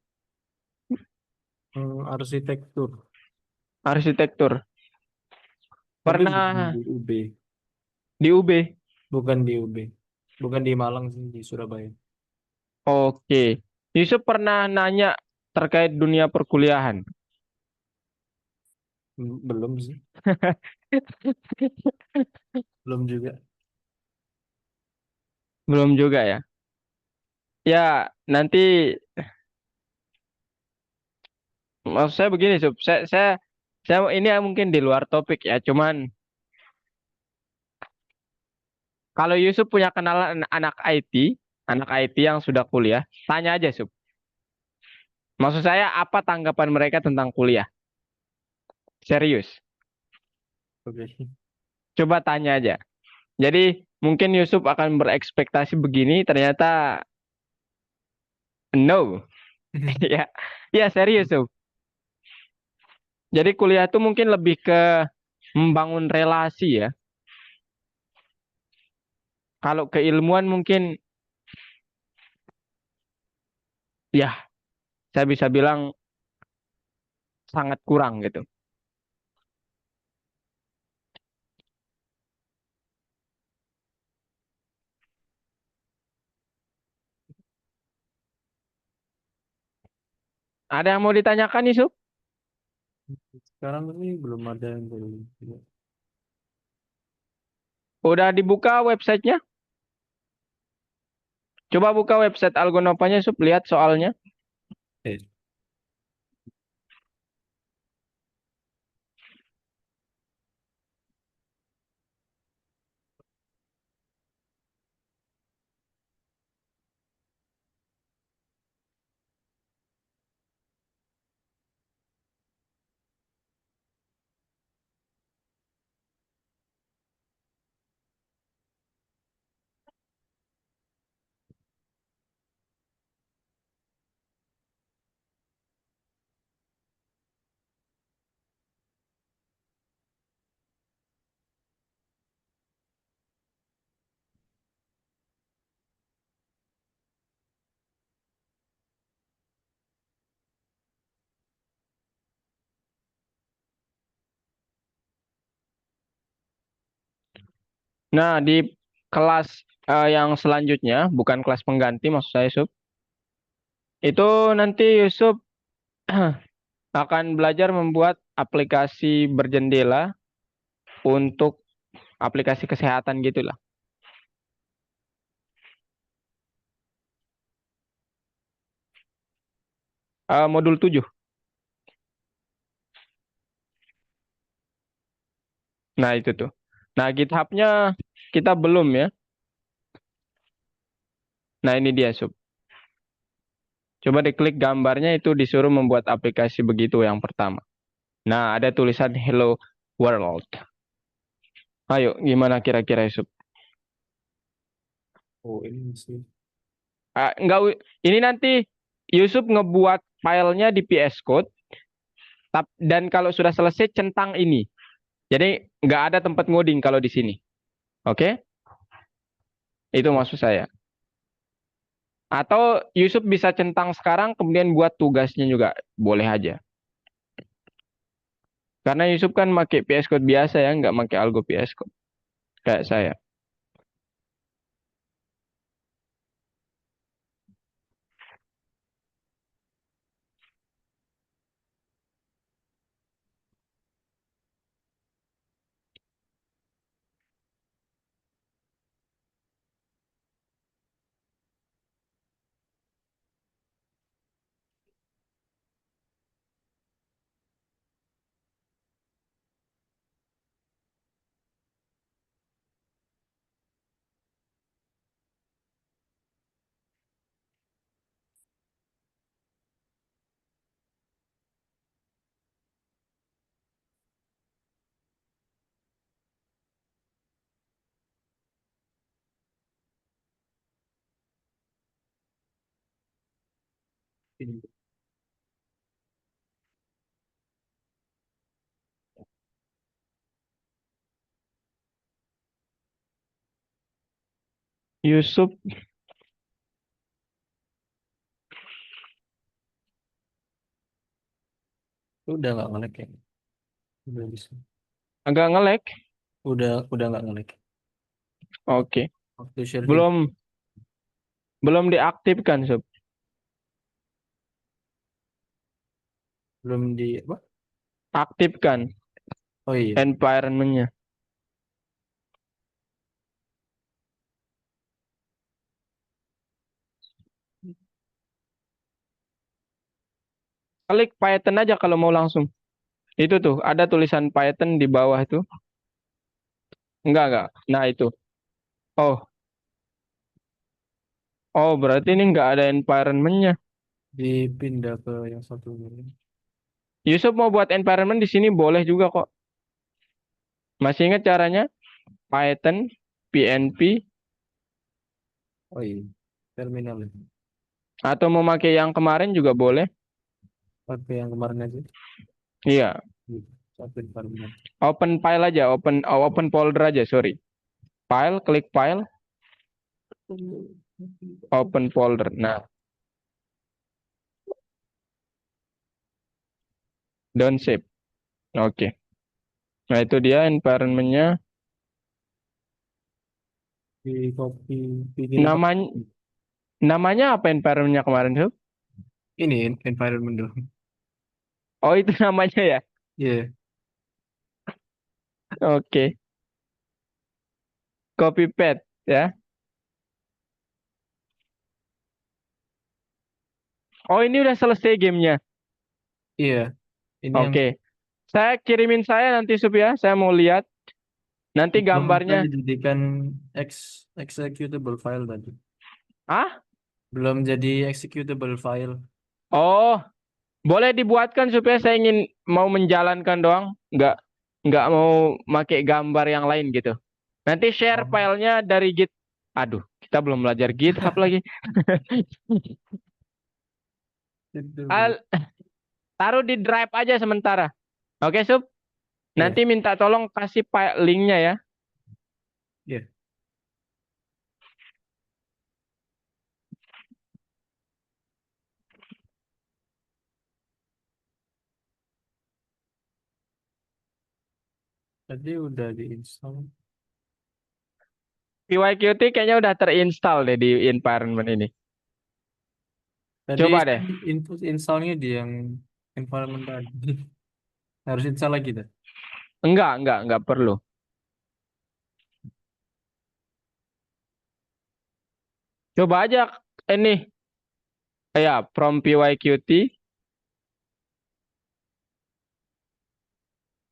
Arsitektur. Arsitektur. Tapi bukan Pernah di UB. di UB? Bukan di UB. Bukan di Malang sih, di Surabaya. Oke. Yusuf pernah nanya terkait dunia perkuliahan? Belum sih. Belum juga. Belum juga ya. Ya, nanti maksud saya begini, Sup. Saya ini mungkin di luar topik ya. Cuman kalau Yusuf punya kenalan anak IT yang sudah kuliah, tanya aja, Sup. Maksud saya apa tanggapan mereka tentang kuliah? Serius. Oke. Coba tanya aja. Jadi mungkin Yusuf akan berekspektasi begini, ternyata no. Ya, ya serius, Sup. Jadi kuliah itu mungkin lebih ke membangun relasi ya. Kalau keilmuan mungkin ya saya bisa bilang sangat kurang gitu. Ada yang mau ditanyakan, Yusuf? Sekarang ini belum ada yang belum. Udah dibuka websitenya? Coba buka website Algonopanya, Yusuf, lihat soalnya. Eh, Nah, di kelas yang selanjutnya, bukan kelas pengganti maksud saya, Yusuf. Itu nanti Yusuf akan belajar membuat aplikasi berjendela untuk aplikasi kesehatan gitulah. Modul 7. Nah, itu tuh. Nah, GitHub-nya kita belum ya. Nah, ini dia, Sub. Coba diklik gambarnya itu disuruh membuat aplikasi begitu yang pertama. Nah, ada tulisan Hello World. Ayo, gimana kira-kira, Sub? oh ini sih. Enggak, ini nanti Yusuf ngebuat filenya di VS Code, dan kalau sudah selesai centang ini. Jadi nggak ada tempat ngoding kalau di sini. Oke? Itu Oh, maksud saya. Atau Yusuf bisa centang sekarang kemudian buat tugasnya juga boleh aja. Karena Yusuf kan pakai VS Code biasa ya, nggak pakai Algo VS Code kayak saya. ini. Yusuf. Udah nggak nge-lag ya? Udah bisa. Agak nge-lag. Udah nggak nge-lag. Oke. Waktu share video Belum belum diaktifkan, Sob. belum di apa? Aktifkan Oh iya, environment-nya. Klik Python aja kalau mau langsung. Itu tuh, ada tulisan Python di bawah itu. Enggak. Nah, itu. Oh, oh berarti ini enggak ada environment-nya. dipindah ke yang satu ini. Yusuf mau buat environment di sini boleh juga kok. Masih ingat caranya? Python, PNP, Oh iya, terminal ini. atau mau pakai yang kemarin juga boleh. Pakai yang kemarin aja. Iya, Satu environment. open file aja, open folder aja, sorry. File, klik file, open folder. Nah, don't save. Oke. Nah, itu dia environment-nya. Di copy, bikin Namanya namanya apa environment-nya kemarin, Sob? ini environment dulu. Oh, itu namanya ya. Iya, Oke. Copy paste ya. Oh, ini udah selesai gamenya. iya. Ini yang Oke. Saya kirimin saya nanti, Sob ya. Saya mau lihat. Nanti belum gambarnya. tadi jadikan executable file tadi. Ah? Belum jadi executable file. Oh, boleh dibuatkan supaya saya ingin mau menjalankan doang, nggak mau pakai gambar yang lain gitu. Nanti share Oh, filenya dari Git. Aduh, kita belum belajar GitHub lagi. itu. Al- Taruh di drive aja sementara. Oke, Sup. Iya, Nanti minta tolong kasih file linknya ya. iya. Tadi udah diinstal. PYQT kayaknya udah terinstall deh di environment ini. Tadi Coba saya deh. input installnya di yang environment tadi. Harus install lagi dah. Enggak perlu. Coba aja ini ya from PYQT,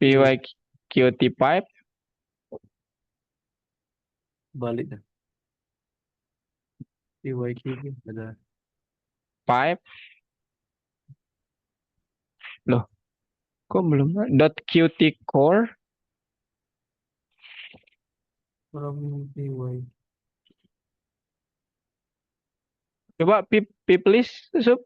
Iya, PYQT pipe, balik dah. PYQ ada pipe. Loh, kok belum? .qt core. from PY. Coba pip list, Sup.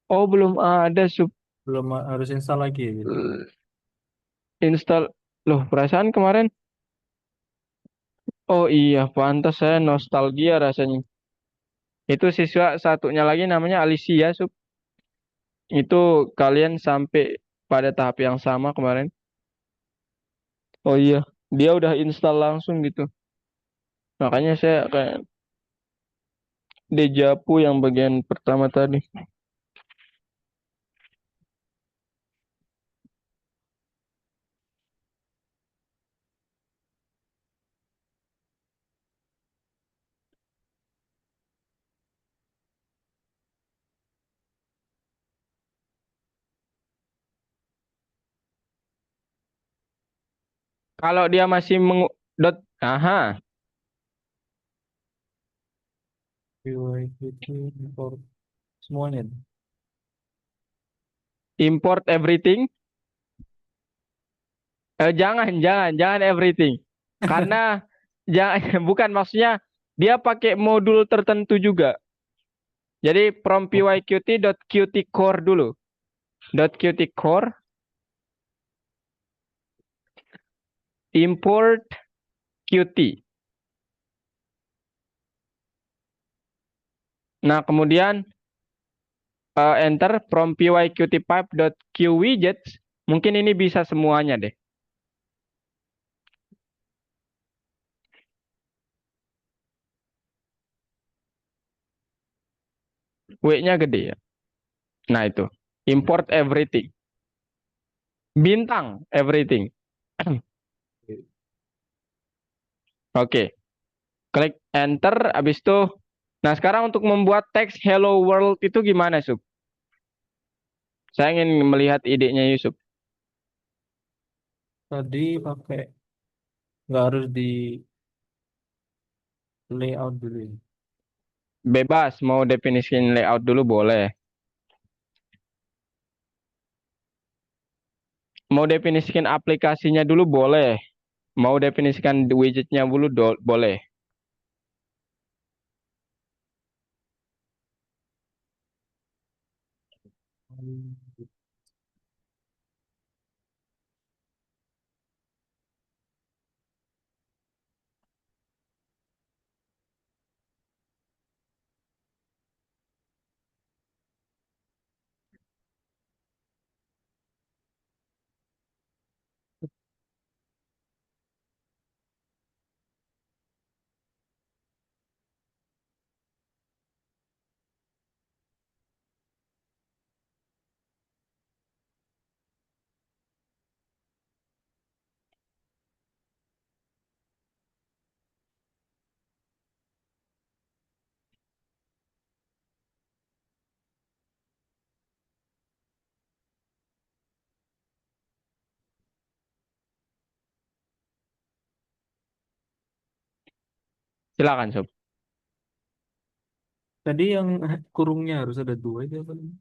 Oh, belum ada, Sup. Belum harus install lagi ya gitu. Install. Loh, perasaan kemarin. Oh iya, pantas saya nostalgia rasanya. Itu siswa satunya lagi namanya Alicia, Sup. Itu kalian sampai pada tahap yang sama kemarin. Oh iya, dia udah install langsung gitu. Makanya saya kayak dejavu yang bagian pertama tadi. Kalau dia masih aha, PYQ import semuanya. import everything. Jangan everything. Karena jangan, bukan maksudnya dia pakai modul tertentu juga. Jadi from Oh, pyqt.qt core dulu. .qt core import Qt. Nah, kemudian enter from pyqtpipe.qwidgets. Mungkin ini bisa semuanya deh. W-nya gede ya. Nah, itu. Import everything. Bintang everything. Oke. Klik enter habis itu. Nah, sekarang untuk membuat teks hello world itu gimana, Sub? Saya ingin melihat idenya Yusuf. Tadi pakai nggak harus di layout dulu ya. Bebas, mau definisiin layout dulu boleh. Mau definisikan aplikasinya dulu boleh. Mau definisikan widgetnya dulu boleh. Hmm. Silakan, Sob. Tadi yang kurungnya harus ada dua itu apa namanya?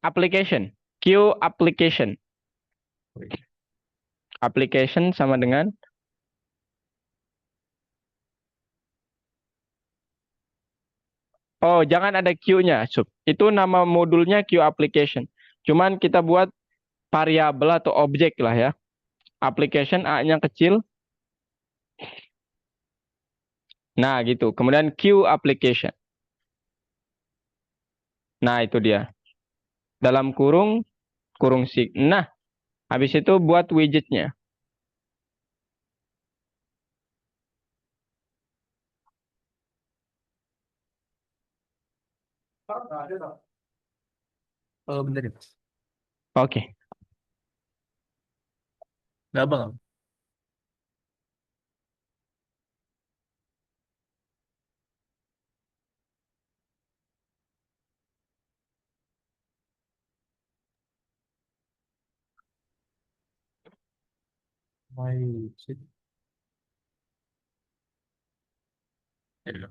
Application. Q application. Application sama dengan oh, jangan ada Q-nya, Sob. Itu nama modulnya Q application. Cuman kita buat variabel atau objek lah ya. Application A-nya kecil. Nah, gitu. Kemudian Q application. Nah, itu dia. Dalam kurung kurung sig. Nah, habis itu buat widgetnya. Oh, bentar ya, Mas. Oke. Nggak bang. My shit. Ya,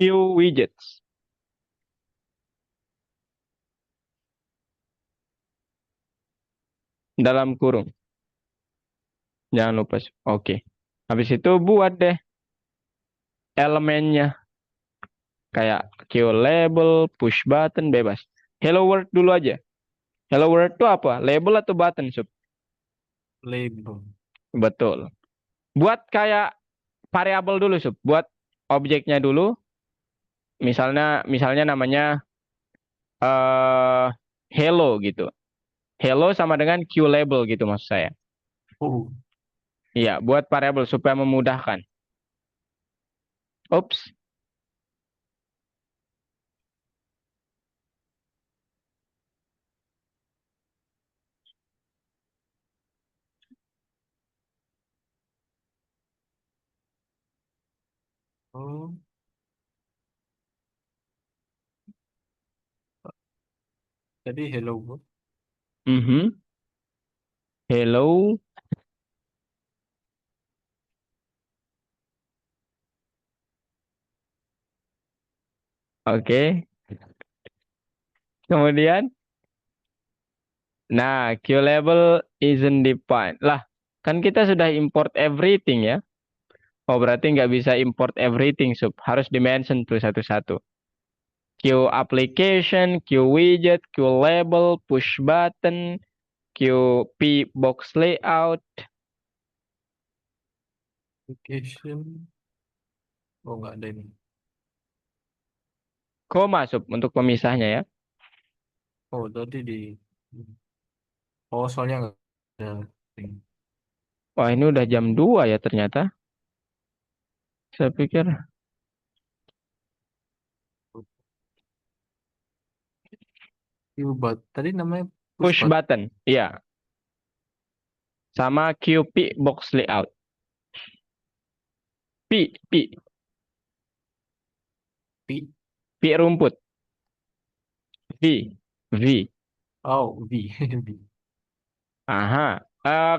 Q widgets dalam kurung. Jangan lupa. Oke. Habis itu buat deh elemennya kayak Q label, push button bebas. Hello world dulu aja. Hello world itu apa? Label atau button, Sob? label. Betul. Buat kayak variabel dulu, Sob. Buat objeknya dulu. Misalnya namanya hello gitu. Hello sama dengan Q label gitu maksud saya. Oh, Iya, buat variabel supaya memudahkan. Ups. oh. Jadi hello world. Mhm. Hello. Oke. Kemudian, nah, queue label isn't defined. Lah, kan kita sudah import everything ya. Oh, berarti nggak bisa import everything, Sup. Harus dimention tuh satu-satu. Queue application, queue widget, queue label, push button, queue p box layout. Application. Oh, nggak ada ini. Koma, Sup, untuk pemisahnya ya. Oh, tadi di. Oh, soalnya nggak ada. Wah, ini udah jam 2 ya ternyata. Saya pikir Tadi namanya push push button. button. Iya, sama queue p box layout. P P. P rumput. V. Oh, V. V. Aha.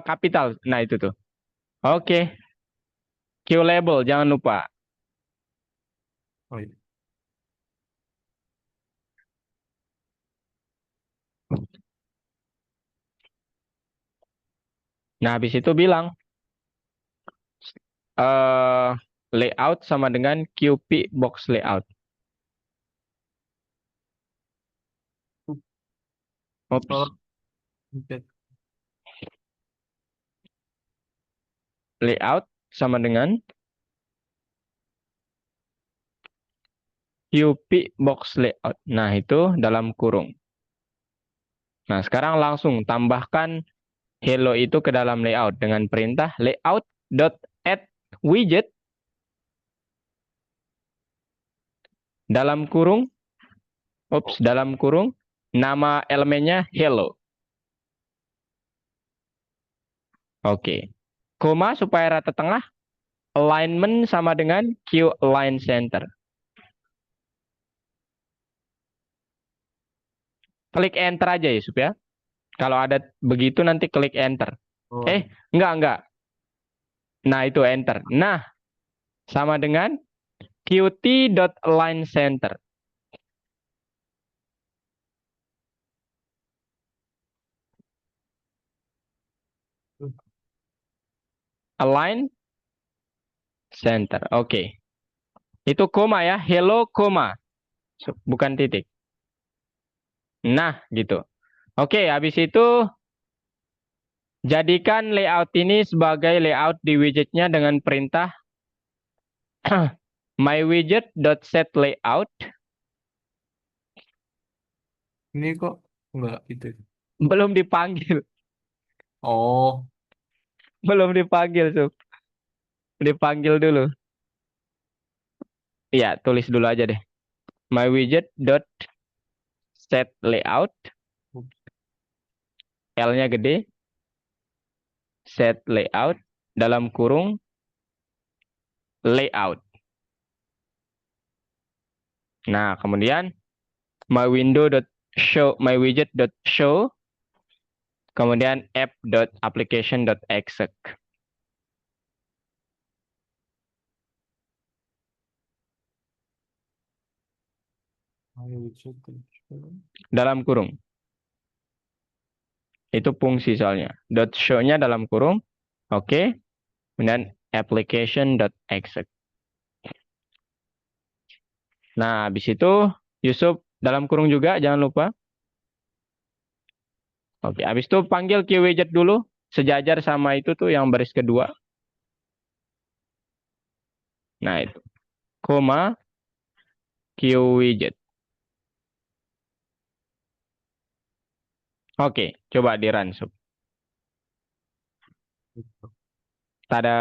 Kapital. Nah, itu tuh. Oke. Queue label, jangan lupa. Oh, iya. Nah, habis itu bilang eh layout sama dengan QP box layout. Oh, Oops. oke. Layout sama dengan QP box layout. Nah, itu dalam kurung. Nah, sekarang langsung tambahkan hello itu ke dalam layout dengan perintah layout.add widget dalam kurung, dalam kurung, nama elemennya hello. Oke. Koma supaya rata tengah, alignment sama dengan Q align center. Klik enter aja ya, Sup ya. Kalau ada begitu nanti klik enter. Oh, ada. Enggak. Nah, itu enter. Nah, sama dengan qt.align center. Align center. Oke. Itu koma ya, hello koma. Bukan titik. Nah, gitu. Oke, habis itu jadikan layout ini sebagai layout di widgetnya dengan perintah mywidget.setLayout. Ini kok nggak itu. Belum dipanggil. Oh, Belum dipanggil, Sup. Dipanggil dulu. Iya, tulis dulu aja deh. mywidget.setLayout. L-nya gede. Set layout dalam kurung layout. Nah, kemudian mywidget.show, kemudian app.application.exec ayo cek control. dalam kurung. Itu fungsi soalnya. .show-nya dalam kurung. Oke. Kemudian application.exec. Nah, habis itu Yusuf dalam kurung juga jangan lupa. Oke, habis itu panggil QWidget dulu sejajar sama itu tuh yang baris kedua. Nah, itu. Koma QWidget. Oke, coba di run, Sob. Tada.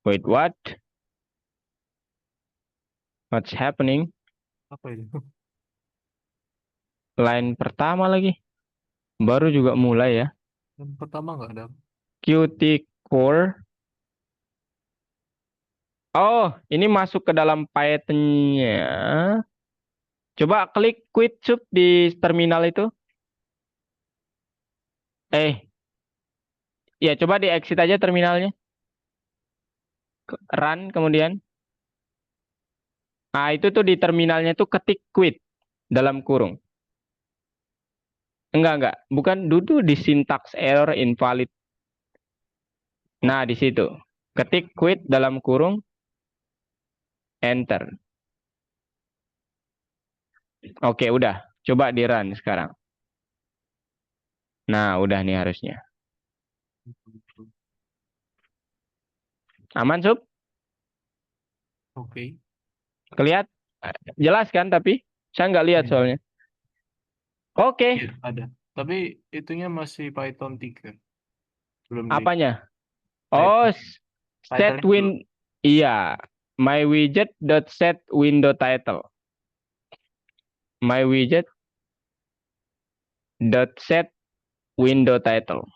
Wait, what? What's happening? Apa itu? Line pertama lagi. Baru juga mulai ya. Yang pertama nggak ada. Qt Core. Oh, ini masuk ke dalam Python-nya. Coba klik quit sub di terminal itu. Ya coba di exit aja terminalnya. Run kemudian. Nah, itu tuh di terminalnya tuh ketik quit dalam kurung. Enggak, bukan duduk di syntax error invalid. Nah, di situ. Ketik quit dalam kurung, enter. Oke, udah. Coba di run sekarang. Nah, udah nih harusnya. Aman, Sup? Oke. Kelihat? Jelas kan tapi? Saya nggak lihat Iya. soalnya. Oke, Iya, ada. Tapi itunya masih Python 3. Belum di apanya? Oh, title. set Title-nya belum. win. Iya, my widget dot set window title. My widget dot set window title.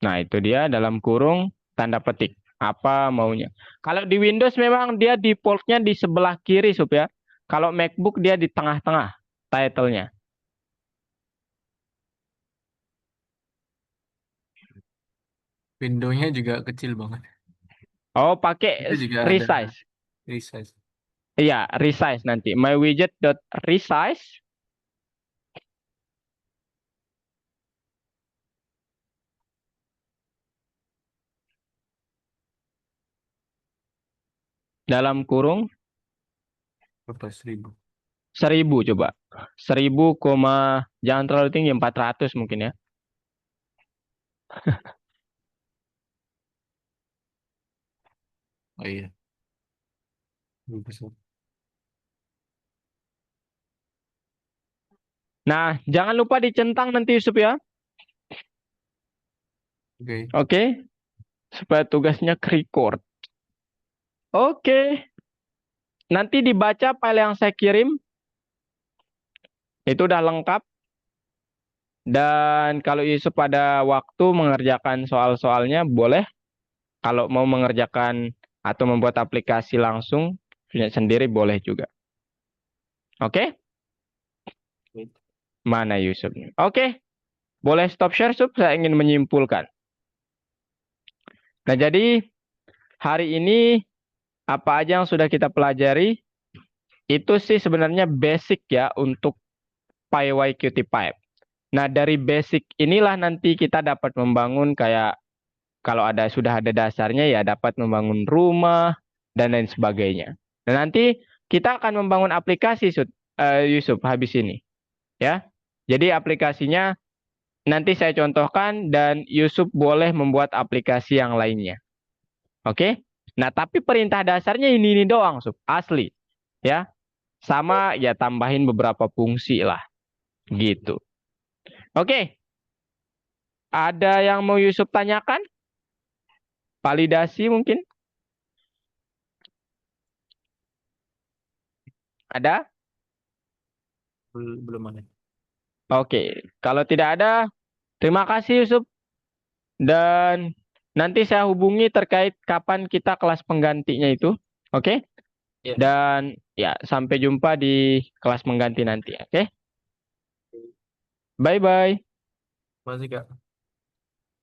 Nah, itu dia dalam kurung tanda petik. Apa maunya. Kalau di Windows memang dia defaultnya di sebelah kiri, Sup ya. Kalau MacBook dia di tengah-tengah title-nya. Window-nya juga kecil banget. Oh, pakai Itu juga ada resize. resize. Iya, resize nanti. My widget dot resize dalam kurung Berapa 1000? 1000 coba. 1000, jangan terlalu tinggi 400 mungkin ya. Oh iya. Bagus. Nah, jangan lupa dicentang nanti Yusuf ya. Oke. Oke, supaya tugasnya ke record. Oke, nanti dibaca file yang saya kirim. Itu udah lengkap. Dan kalau Yusuf ada waktu mengerjakan soal-soalnya, boleh. Kalau mau mengerjakan atau membuat aplikasi langsung, punya sendiri boleh juga. Oke? Mana Yusuf? Oke, boleh stop share, Yusuf. Saya ingin menyimpulkan. Nah, jadi hari ini apa aja yang sudah kita pelajari, itu sih sebenarnya basic ya untuk PyYQt5. Nah, dari basic inilah nanti kita dapat membangun kayak kalau sudah ada dasarnya ya dapat membangun rumah dan lain sebagainya. Dan nanti kita akan membangun aplikasi Yusuf habis ini ya. Jadi aplikasinya nanti saya contohkan dan Yusuf boleh membuat aplikasi yang lainnya. Oke? Nah, tapi perintah dasarnya ini doang, asli ya. Sama ya tambahin beberapa fungsi lah gitu. Oke, ada yang mau Yusuf tanyakan? Validasi mungkin? Ada? Belum ada. Oke, kalau tidak ada, terima kasih Yusuf. Dan nanti saya hubungi terkait kapan kita kelas penggantinya itu. Oke? Iya. Dan ya, sampai jumpa di kelas pengganti nanti. Oke? Bye-bye. Masih Kak.